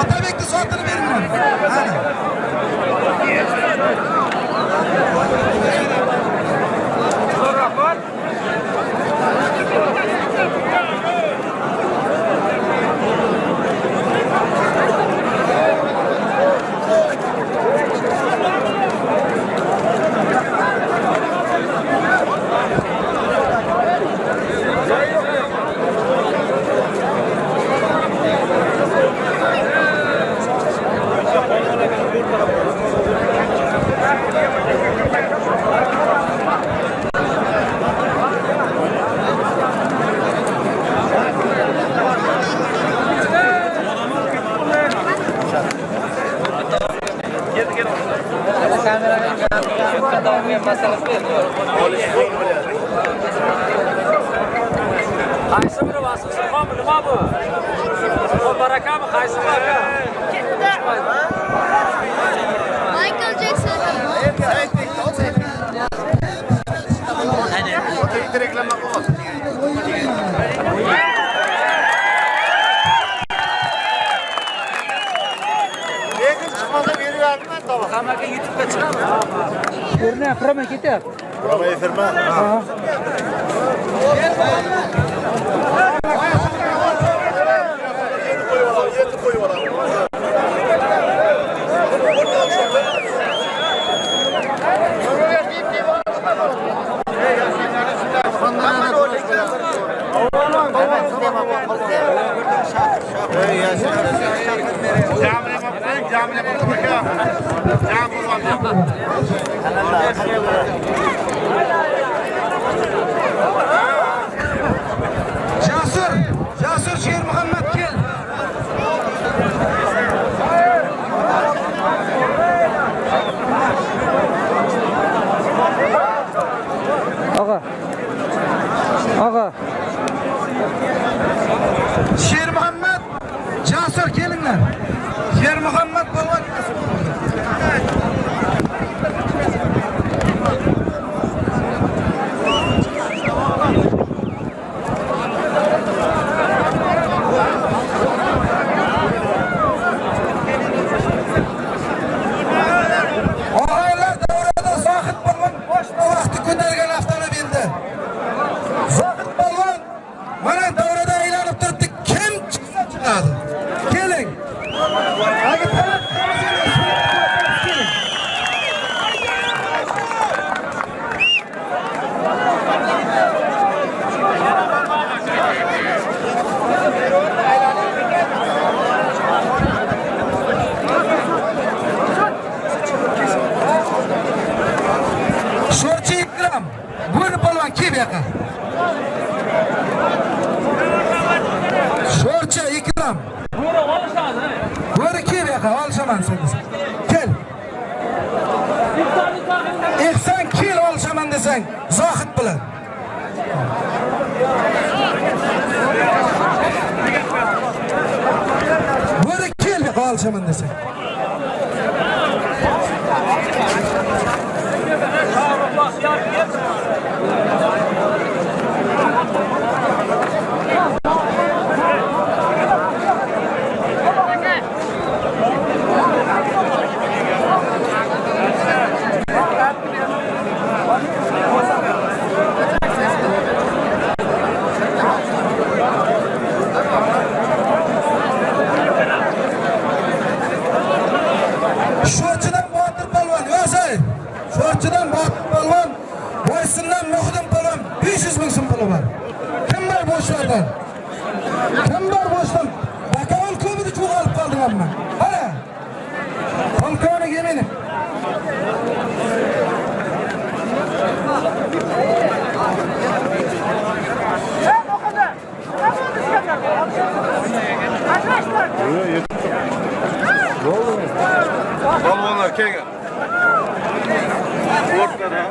Otabekni sotini beringlar. Qaysi biri vasfisi qolmi, nima bu? Barakami qaysi biri? Michael Jackson. Reklamlar qo'ying. Prama ketyapti. Prama efirmi? Ha. Jasur Sher Muhammad kel. Ağa. Sher Muhammad, Jasur kelinglar. Sher Muhammad polvon. Og'aylar davrada Zohid polvon boshqa vaqti ko'targan avtomobilda. Zohid polvon mana davrada aylanib turibdi. Kim chiqsa chiqadi. Keling. Sho'rchi Ikrom, Bo'ri polvon kim yoqa? Sho'rchi Ikrom. Bo'ri olishadi. Bo'ri kim yoqa? Olishaman siz. Kel. Ehson kel olishaman desang, Zohid bilan. Bo'ri kel yoqa olishaman desang. Sho'rchidan Botir polvon, yo'say. Sho'rchidan Botir polvon, Boysundan Muhdim polvon 500 ming so'm puli bor. Kim bor boshlardan? Kim bor boshdan? Bakavul ko'midi cho'g'alib qoldim amma. Qara. Qo'nkoni yemini. Polvonlar kelgan. O'rtada.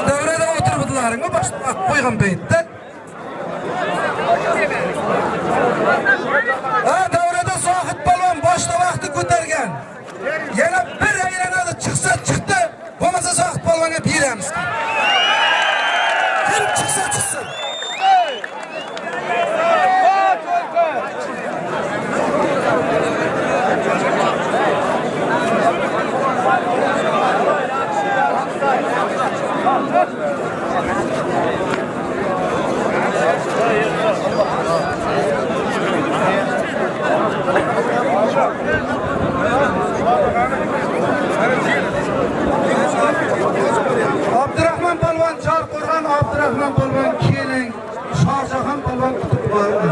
Davrada o'tiribdilaringmi boshqa qo'ygan paytda? Davrada Zohid polvon boshqa vaqti ko'targan. Yana bir aylanadi, chiqsa chiqdi, bo'lmasa Zohid polvonga beramiz. Kim chiqsa chiqsin. Abdurahmon polvon, Chorqo'rg'on Abdurahmon polvon keling. Shohjahon polvon kutib bordi.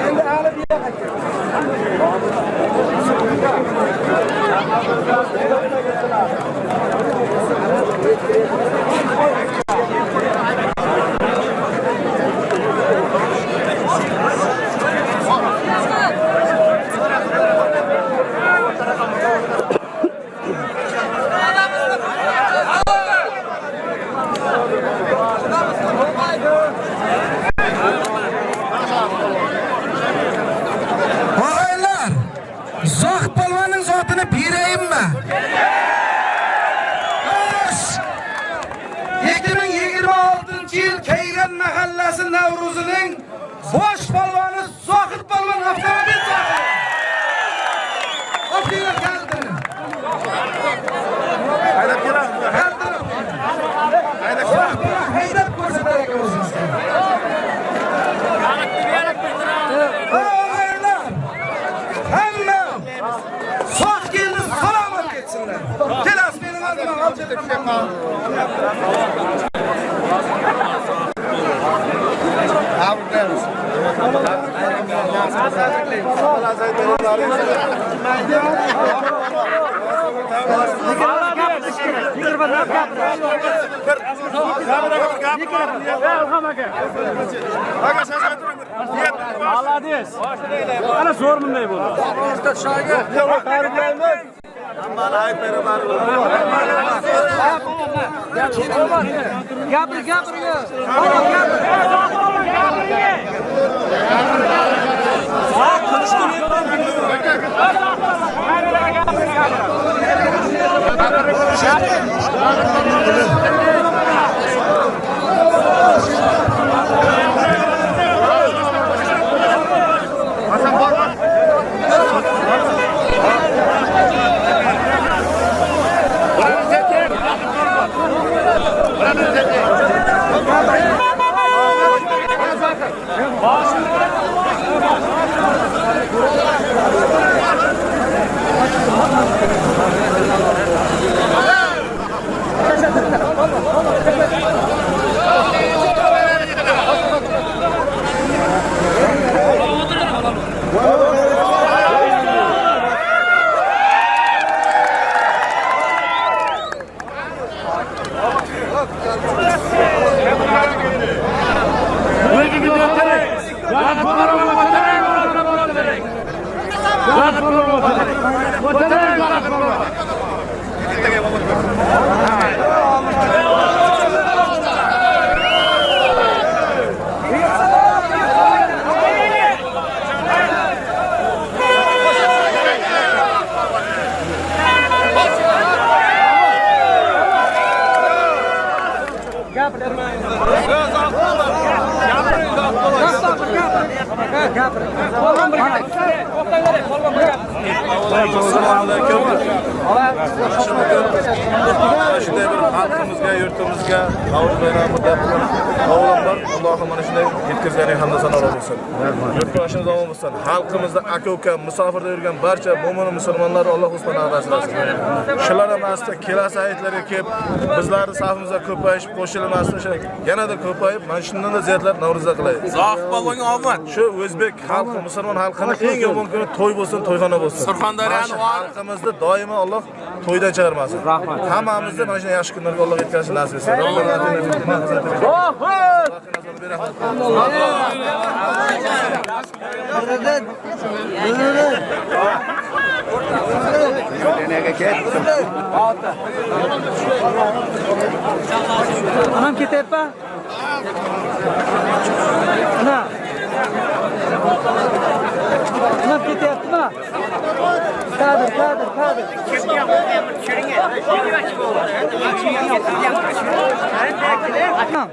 Endi hali bu yoqqa 10 yil Keyran mahallasi Navruzining bosh polvoni Zohid polvon avtomobil sohibi. Opina keldi. Haydab keladi. Haydab ko'rsatar ekansiz. Hamma sog' keldi, salomat ketsinlar. Kelas mening oldimga olib Ana zo'r bunday bo'ldi. Gapir. Shunday bir xalqimizga, yurtimizga Navro'z bayramida avvalom bor. Allohim mana shunday yetkazganing hamda sanolar bo'lsin. Yurtboshimiz omon bo'lsin. Xalqimizda aka-uka, musofirda yurgan barcha mo'min musulmonlar Alloh o'z panohida asrasin. Shular emasda kelasi hayitlarga kelib, bizlarning safimizga ko'payish, qo'shilmasda yanada ko'payib, mana shundan da ziyodlar Navro'zda qilaylik. Zohid polvonga omad. Shu o'zbek xalqi, musulmon xalqining eng yomon kuni to'y bo'lsin, to'yxona bo'lsin. Surxondaryoning xalqimizni doimo Alloh to'ydan chiqarmasin. Rahmat. Hammamizni mana shunday yaxshi kunlarga Alloh yetkazishini nasib etsin. Anam ketyapti. Ana. Anam ketyaptimi? Kadir. Ha.